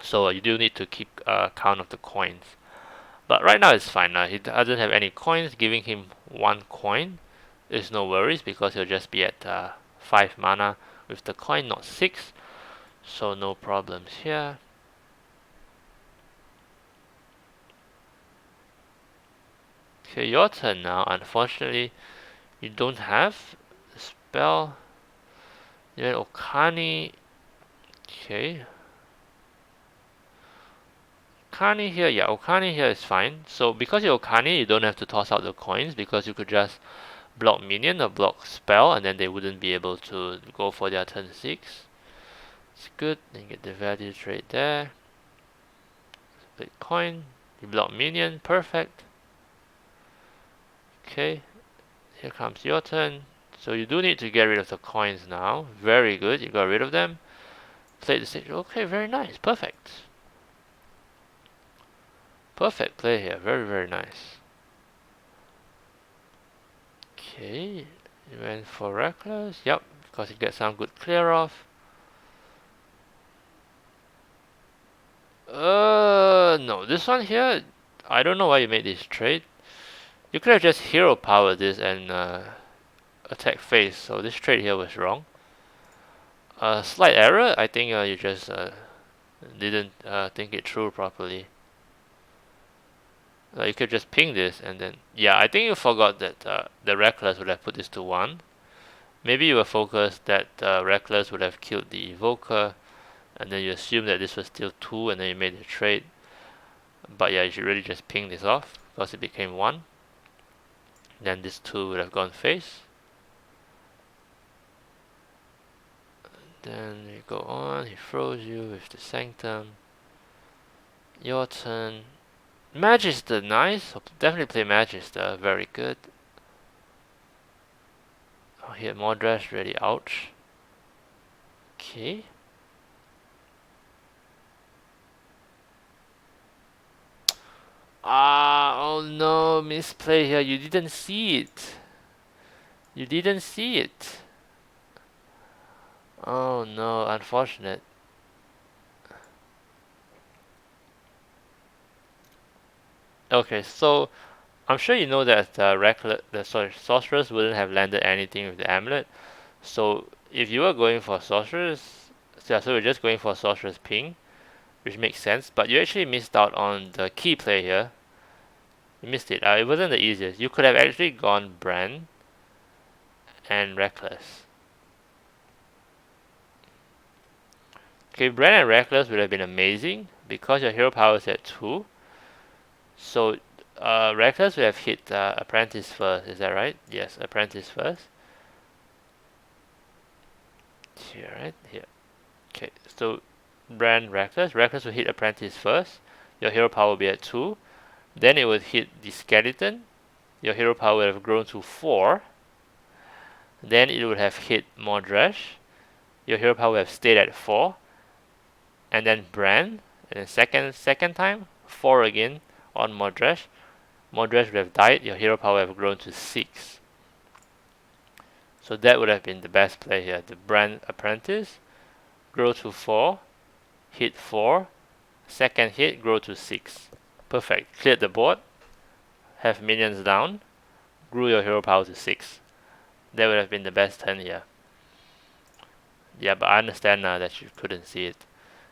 So you do need to keep count of the coins. But right now it's fine. He doesn't have any coins. Giving him 1 coin is no worries because he'll just be at 5 mana with the coin, not 6. So no problems here. Okay, your turn now. Unfortunately, you don't have the spell. Then Okani. Okay. Okani here, yeah, Okani here is fine. So because you're Okani, you don't have to toss out the coins because you could just block minion or block spell, and then they wouldn't be able to go for their turn 6. It's good. Then you get the value trade there. Split coin. You block minion. Perfect. Okay. Here comes your turn. So you do need to get rid of the coins now. Very good. You got rid of them. Play the 6. Okay, very nice. Perfect. Perfect play here. Very, very nice. Okay. You went for reckless. Yep. Because you get some good clear off. No, this one here, I don't know why you made this trade. You could have just hero power this and attack face, so this trade here was wrong. Slight error, I think you just didn't think it through properly. You could just ping this and then, yeah, I think you forgot that the reckless would have put this to 1. Maybe you were focused that reckless would have killed the evoker, and then you assume that this was still 2 and then you made the trade. But yeah, you should really just ping this off because it became 1. Then this 2 would have gone face. Then you go on, he froze you with the Sanctum. Your turn. Magister, nice. Definitely play Magister, very good. Oh, he had more dash ready, ouch. Okay. Oh no, misplay here. You didn't see it. You didn't see it. Oh no, unfortunate. Okay, so I'm sure you know that sorceress wouldn't have landed anything with the amulet. So if you were going for sorceress, yeah, so we're just going for sorceress ping, which makes sense. But you actually missed out on the key play here. You missed it. It wasn't the easiest. You could have actually gone Brand and Reckless. Okay, Brand and Reckless would have been amazing because your hero power is at 2. So Reckless would have hit Apprentice first. Is that right? Yes, Apprentice first. Here, right? Here. Okay, so Brand Reckless. Reckless will hit Apprentice first. Your hero power will be at 2. Then it would hit the Skeleton. Your hero power would have grown to 4. Then it would have hit Mordrash. Your hero power would have stayed at 4. And then Brand. And then second time, 4 again on Mordrash. Mordrash would have died. Your hero power would have grown to 6. So that would have been the best play here. The Brand Apprentice, grow to 4, hit 4, second hit, grow to 6. Perfect. Cleared the board, have minions down, grew your hero power to 6. That would have been the best turn here. Yeah, but I understand now that you couldn't see it.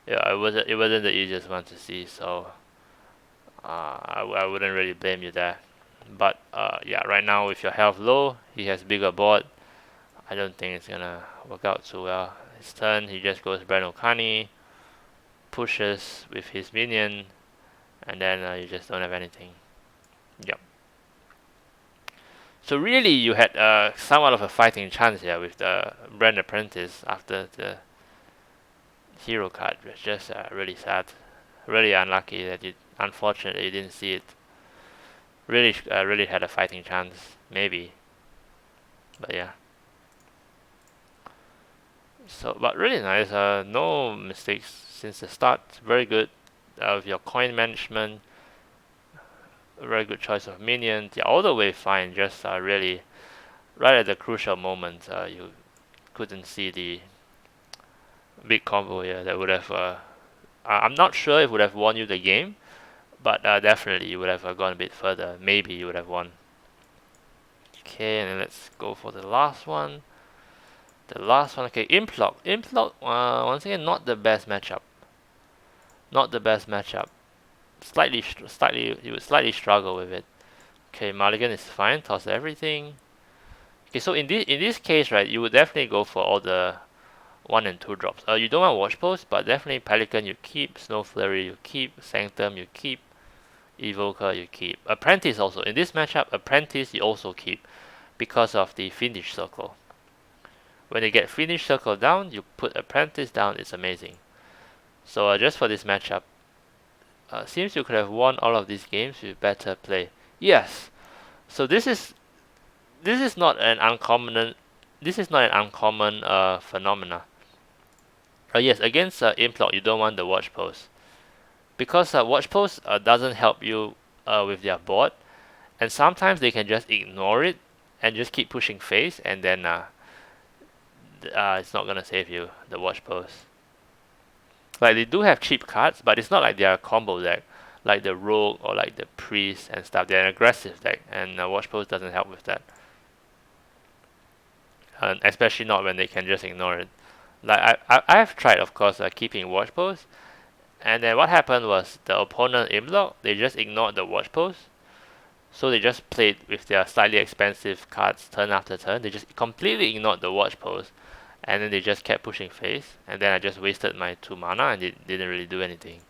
Yeah, it wasn't the easiest one to see, so I wouldn't really blame you there. But yeah, right now with your health low, he has bigger board. I don't think it's gonna work out too well. His turn, he just goes Brand Okani, pushes with his minion, and then you just don't have anything. Yep. So really, you had somewhat of a fighting chance here with the Brand Apprentice after the hero card. It's just really sad, really unlucky that unfortunately you didn't see it. Really had a fighting chance, maybe. But yeah. So, but really nice. No mistakes since the start. Very good. With your coin management, a very good choice of minions. Yeah, all the way fine. Just really right at the crucial moment, you couldn't see the big combo here that would have. I'm not sure if would have won you the game, but definitely you would have gone a bit further. Maybe you would have won. Okay, and then let's go for the last one. The last one, okay, Implok. Implok, once again, not the best matchup. Not the best matchup. You would slightly struggle with it. Okay, Mulligan is fine. Toss everything. Okay, so in this case, right, you would definitely go for all the 1 and 2 drops. You don't want Watch Post, but definitely Pelican you keep, Snow Flurry you keep, Sanctum you keep, Evoker you keep. Apprentice also. In this matchup, Apprentice you also keep because of the Finish Circle. When you get Finish Circle down, you put Apprentice down. It's amazing. So just for this matchup, seems you could have won all of these games with better play. Yes. So this is not an uncommon phenomena. Yes, against Implok, you don't want the Watch Post because Watch Post doesn't help you with their board, and sometimes they can just ignore it and just keep pushing face, and then it's not gonna save you, the Watch Post. Like they do have cheap cards, but it's not like they are a combo deck, like the Rogue or like the Priest and stuff. They're an aggressive deck, and Watch Post doesn't help with that. Especially not when they can just ignore it. Like I have tried, of course, keeping Watch Post, and then what happened was the opponent Imlock, they just ignored the Watch Post, so they just played with their slightly expensive cards turn after turn. They just completely ignored the Watch Post, and then they just kept pushing face, and then I just wasted my 2 mana and it didn't really do anything.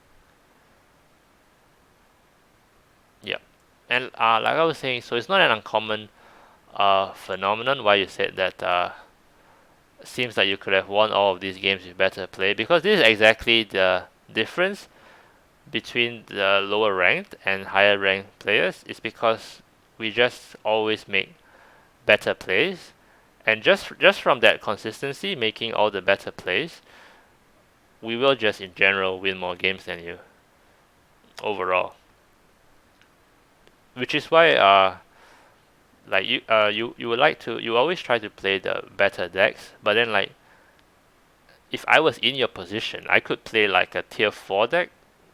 Yep. And like I was saying, so it's not an uncommon phenomenon why you said that seems like you could have won all of these games with better play, because this is exactly the difference between the lower ranked and higher ranked players. Is because we just always make better plays, and just from that consistency, making all the better plays, we will just in general win more games than you overall. Which is why like you would like to, you always try to play the better decks, but then like if I was in your position, I could play like a tier 4 deck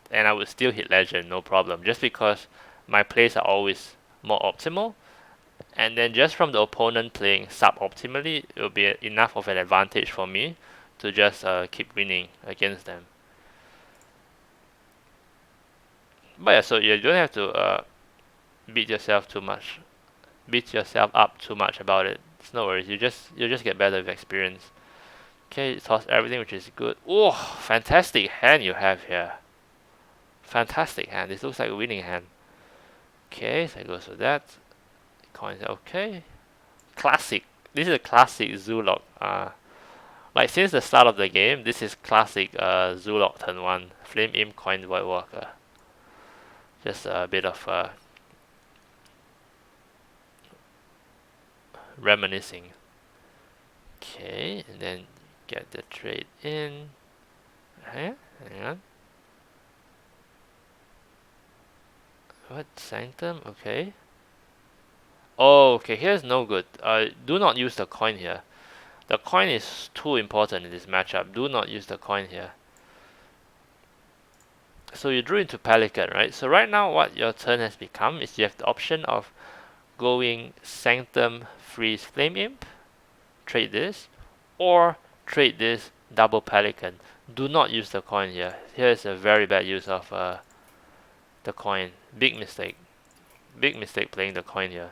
and I would still hit legend, no problem, just because my plays are always more optimal. And then just from the opponent playing suboptimally, it will be enough of an advantage for me to just keep winning against them. But yeah, so you don't have to beat yourself too much, beat yourself up too much about it. It's no worries. You just get better with experience. Okay, toss everything, which is good. Oh, fantastic hand you have here. Fantastic hand. This looks like a winning hand. Okay, so it goes with that. Coins. Okay. Classic. This is a classic Zulok. Like since the start of the game, this is classic Zulok turn 1. Flame Imp Coin Void Walker. Just a bit of reminiscing. Okay, and then get the trade in. Hang on. What? Sanctum? Okay. Oh, okay, here's no good. Do not use the coin here. The coin is too important in this matchup. Do not use the coin here. So you drew into Pelican, right? So right now what your turn has become is you have the option of going Sanctum, Freeze, Flame Imp, trade this, or trade this, double Pelican. Do not use the coin here. Here is a very bad use of the coin. Big mistake. Big mistake playing the coin here.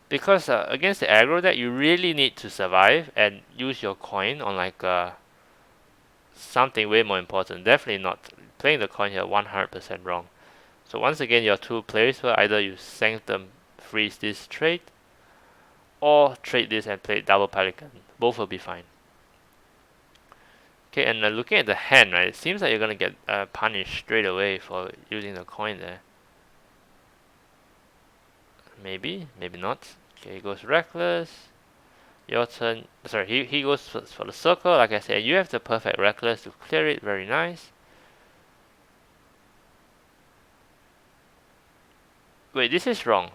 Because against the aggro deck, you really need to survive and use your coin on like something way more important. Definitely not playing the coin here 100% wrong. So once again, your 2 plays were either you Sanctum, freeze this trade, or trade this and play double Pelican. Both will be fine. Okay, and looking at the hand, right, it seems like you're gonna get punished straight away for using the coin there. Maybe, maybe not. Okay, he goes reckless. Your turn. Sorry, he goes for the circle. Like I said, you have the perfect reckless to clear it. Very nice. Wait, this is wrong.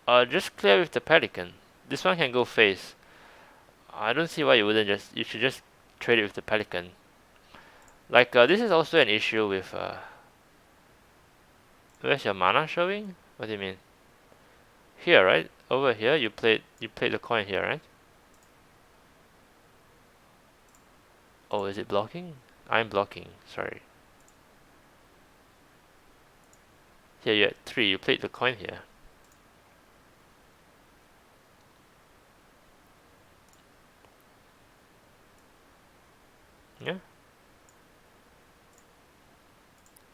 Just clear with the pelican. This one can go face. I don't see why you wouldn't just. You should just trade it with the pelican. Like this is also an issue with. Where's your mana showing? What do you mean? Here, right? Over here, you played the coin here, right? Oh, is it blocking? I'm blocking. Sorry. Here you had 3. You played the coin here. Yeah.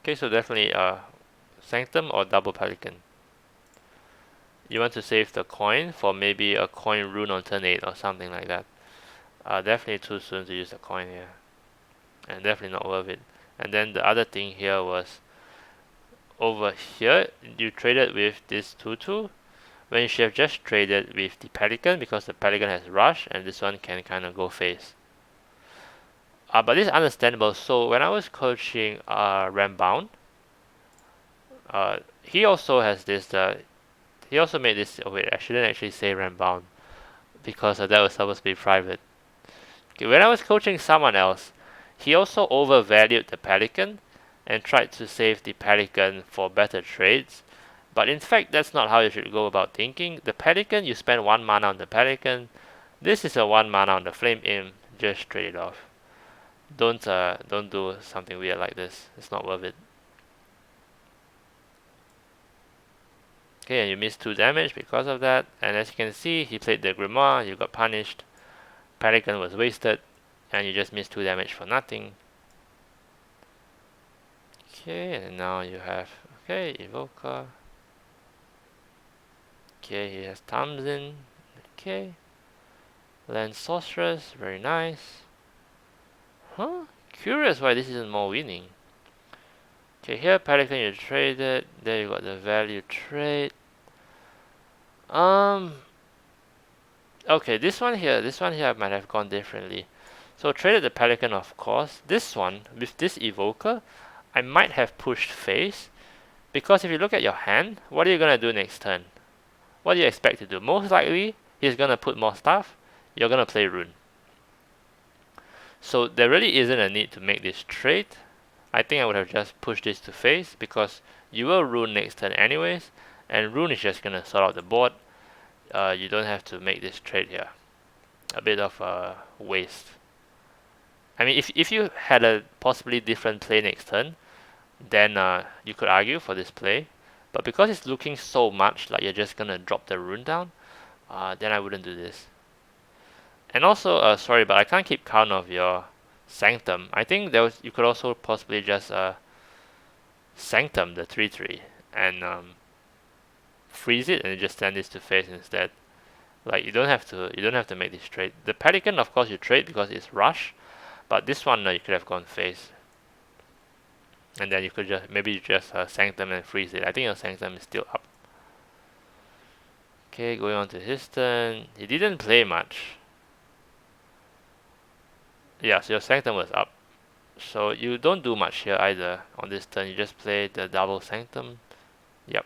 Okay, so definitely Sanctum or double Pelican. You want to save the coin for maybe a coin rune on turn 8 or something like that. Definitely too soon to use the coin here. And definitely not worth it. And then the other thing here was over here, you traded with this 2-2 when you should have just traded with the Pelican because the Pelican has rush and this one can kind of go face. But this is understandable. So when I was coaching Rambound, he also has this. He also made this. Oh wait, I shouldn't actually say Rambound because that was supposed to be private. Okay, when I was coaching someone else, he also overvalued the Pelican and tried to save the Pelican for better trades. But in fact, that's not how you should go about thinking. The Pelican, you spend 1 mana on the Pelican. This is a 1 mana on the Flame Imp. Just trade it off. Don't do something weird like this. It's not worth it. Okay, and you missed 2 damage because of that. And as you can see, he played the Grimoire. You got punished. Pelican was wasted, and you just missed 2 damage for nothing. Okay, and now you have Evoker. Okay, he has Tamsin. Okay, Land Sorceress. Very nice. Huh? Curious why this isn't more winning. Okay, here Pelican you traded. There you got the value trade. Okay, this one here I might have gone differently. So traded the Pelican, of course. This one with this Evoker, I might have pushed face because if you look at your hand, what are you gonna do next turn? What do you expect to do? Most likely, he's gonna put more stuff. You're gonna play Rune. So there really isn't a need to make this trade. I think I would have just pushed this to face because you will Rune next turn anyways, and Rune is just gonna sort out the board. You don't have to make this trade here. A bit of a waste. I mean, if you had a possibly different play next turn, then you could argue for this play. But because it's looking so much like you're just gonna drop the rune down, then I wouldn't do this. And also, sorry, but I can't keep count of your Sanctum. I think you could also possibly just Sanctum the 3/3 and freeze it and just send this to face instead. Like you don't have to make this trade. The Pelican, of course, you trade because it's rush, but this one you could have gone face, and then you could just Sanctum and freeze it. I think your Sanctum is still up. Okay, going on to his turn. He didn't play much. Yeah, so your Sanctum was up. So you don't do much here either on this turn. You just play the double Sanctum. Yep.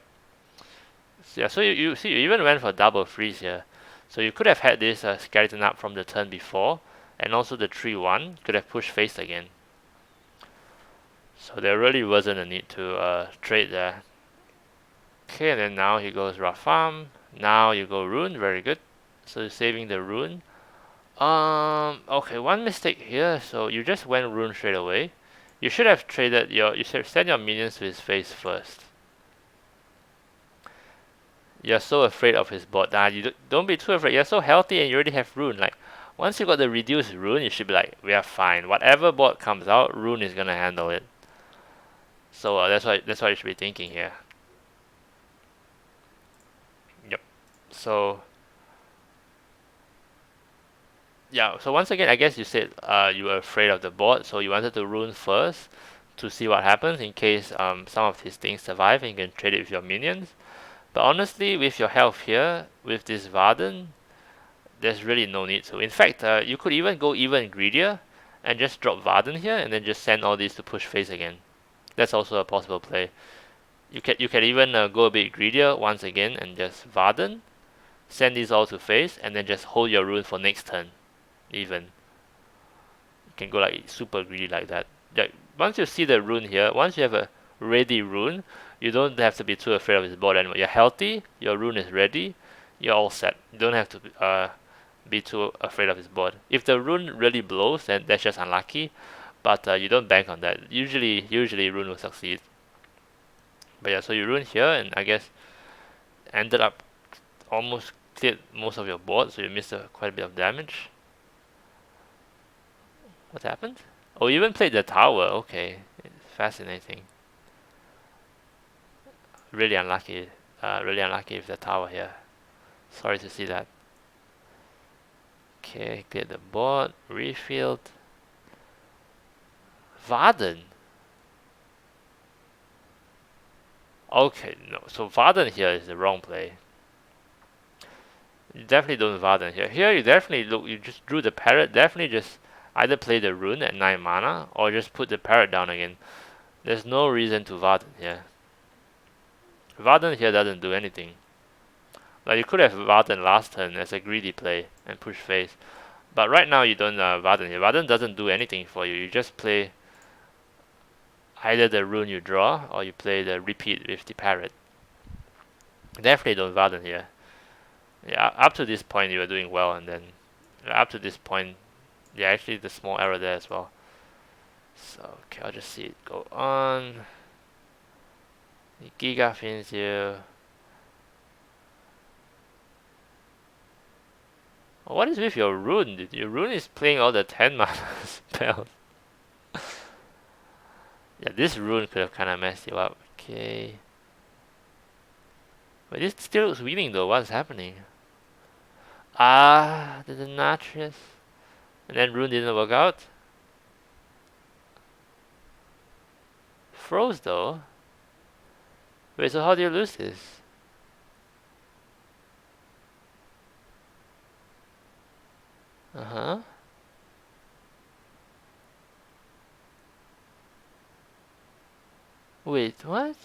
So, yeah, so you see, you even went for double freeze here. So you could have had this skeleton up from the turn before, and also the 3/1 could have pushed face again. So there really wasn't a need to trade there. Okay, and then now he goes Rafam. Now you go Rune, very good. So you're saving the Rune. Okay, one mistake here. So you just went Rune straight away. You should have traded you should send your minions to his face first. You're so afraid of his bot. You don't be too afraid. You're so healthy and you already have Rune. Like, once you got the reduced Rune, you should be like, we are fine. Whatever bot comes out, Rune is gonna handle it. So that's what you should be thinking here. Yep. So Yeah, so once again, I guess you said you were afraid of the board, so you wanted to rune first to see what happens in case some of these things survive and you can trade it with your minions. But honestly, with your health here, with this Varden, there's really no need to. In fact, you could even go even greedier and just drop Varden here and then just send all these to push face again. That's also a possible play. You can even go a bit greedier once again and just Varden, send these all to face, and then just hold your rune for next turn. Even you can go like super greedy like that. Like once you see the rune here, once you have a ready rune, you don't have to be too afraid of his board anymore. You're healthy, your rune is ready, you're all set. You don't have to be too afraid of his board. If the rune really blows, then that's just unlucky. But you don't bank on that. Usually rune will succeed. But yeah, so you rune here, and I guess ended up almost cleared most of your board, so you missed quite a bit of damage. What happened? Oh, you even played the tower. Okay, fascinating. Really unlucky. Really unlucky with the tower here. Sorry to see that. Okay, cleared the board. Refilled. Varden. Okay, no. So Varden here is the wrong play. You definitely don't Varden here. Here you definitely look. You just drew the parrot. Definitely just either play the rune at 9 mana or just put the parrot down again. There's no reason to Varden here. Varden here doesn't do anything. Like you could have Varden last turn as a greedy play and push face. But right now you don't Varden here. Varden doesn't do anything for you. You just play either the rune you draw or you play the repeat with the parrot. Definitely don't Varden here. Yeah, up to this point you were doing well, and then up to this point, yeah, actually the small error there as well. So okay, I'll just see it go on. Giga fins you. What is with your rune? Your rune is playing all the 10 mana spells. Yeah, this rune could have kind of messed you up. Okay. But it's still winning though. What's happening? Ah, the Denatrius. And then rune didn't work out. Froze though. Wait, so how do you lose this? Uh-huh. Wait, what?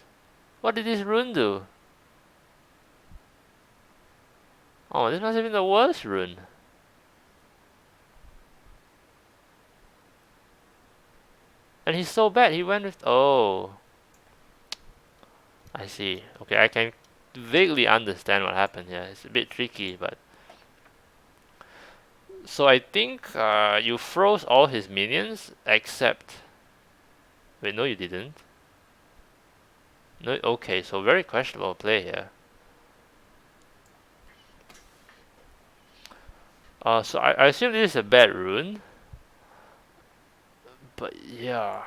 What did this rune do? Oh, this must have been the worst rune. And he's so bad, he went with... Oh. I see. Okay, I can vaguely understand what happened here. It's a bit tricky, but... So I think you froze all his minions, except... Wait, no you didn't. No, okay, so very questionable play here. So I assume this is a bad rune. But yeah.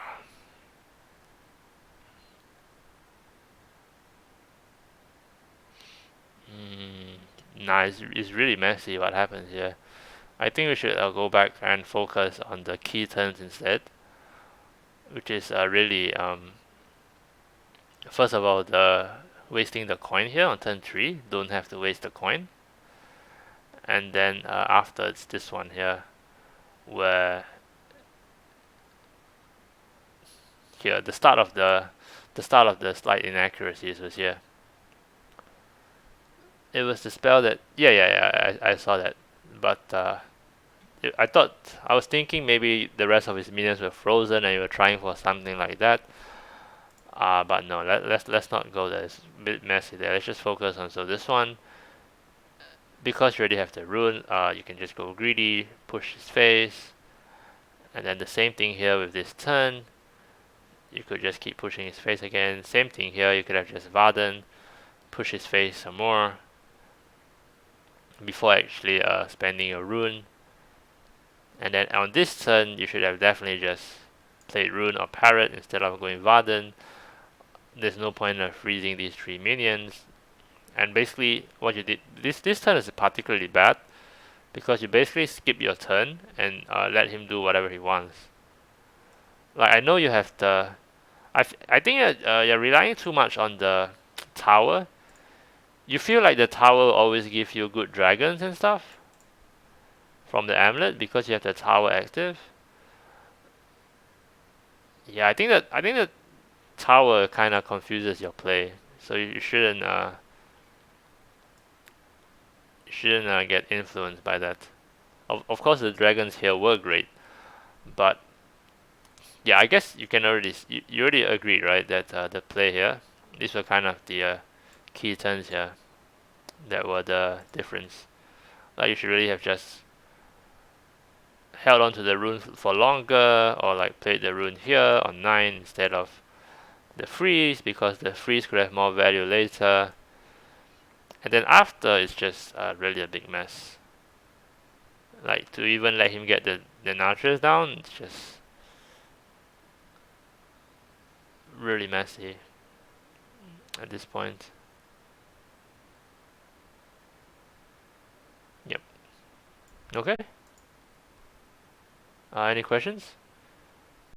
Nah, it's really messy what happens here. I think we should go back and focus on the key turns instead. Which is really, first of all, the wasting the coin here on turn 3. Don't have to waste the coin. And then after it's this one here, where here the start of the slight inaccuracies was here. It was the spell that I saw that, but I was thinking maybe the rest of his minions were frozen and you were trying for something like that. But no, let's not go there. It's a bit messy there. Let's just focus on this one. Because you already have the rune, you can just go greedy, push his face, and then the same thing here with this turn. You could just keep pushing his face again. Same thing here. You could have just Varden, push his face some more before actually spending your rune. And then on this turn, you should have definitely just played rune or parrot instead of going Varden. There's no point of freezing these 3 minions. And basically, what you did this turn is particularly bad because you basically skip your turn and let him do whatever he wants. Like I know you have the, I think you're relying too much on the tower. You feel like the tower will always give you good dragons and stuff from the amulet because you have the tower active. Yeah, I think that tower kind of confuses your play, so you shouldn't get influenced by that. Of course, the dragons here were great, but yeah, I guess you can already you already agreed, right, that the play here, these were kind of the key turns here that were the difference. Like you should really have just held on to the rune for longer, or like played the rune here on 9 instead of the freeze, because the freeze could have more value later. And then after, it's just really a big mess. Like to even let him get the Natras down, it's just really messy at this point. Yep. Okay. Any questions?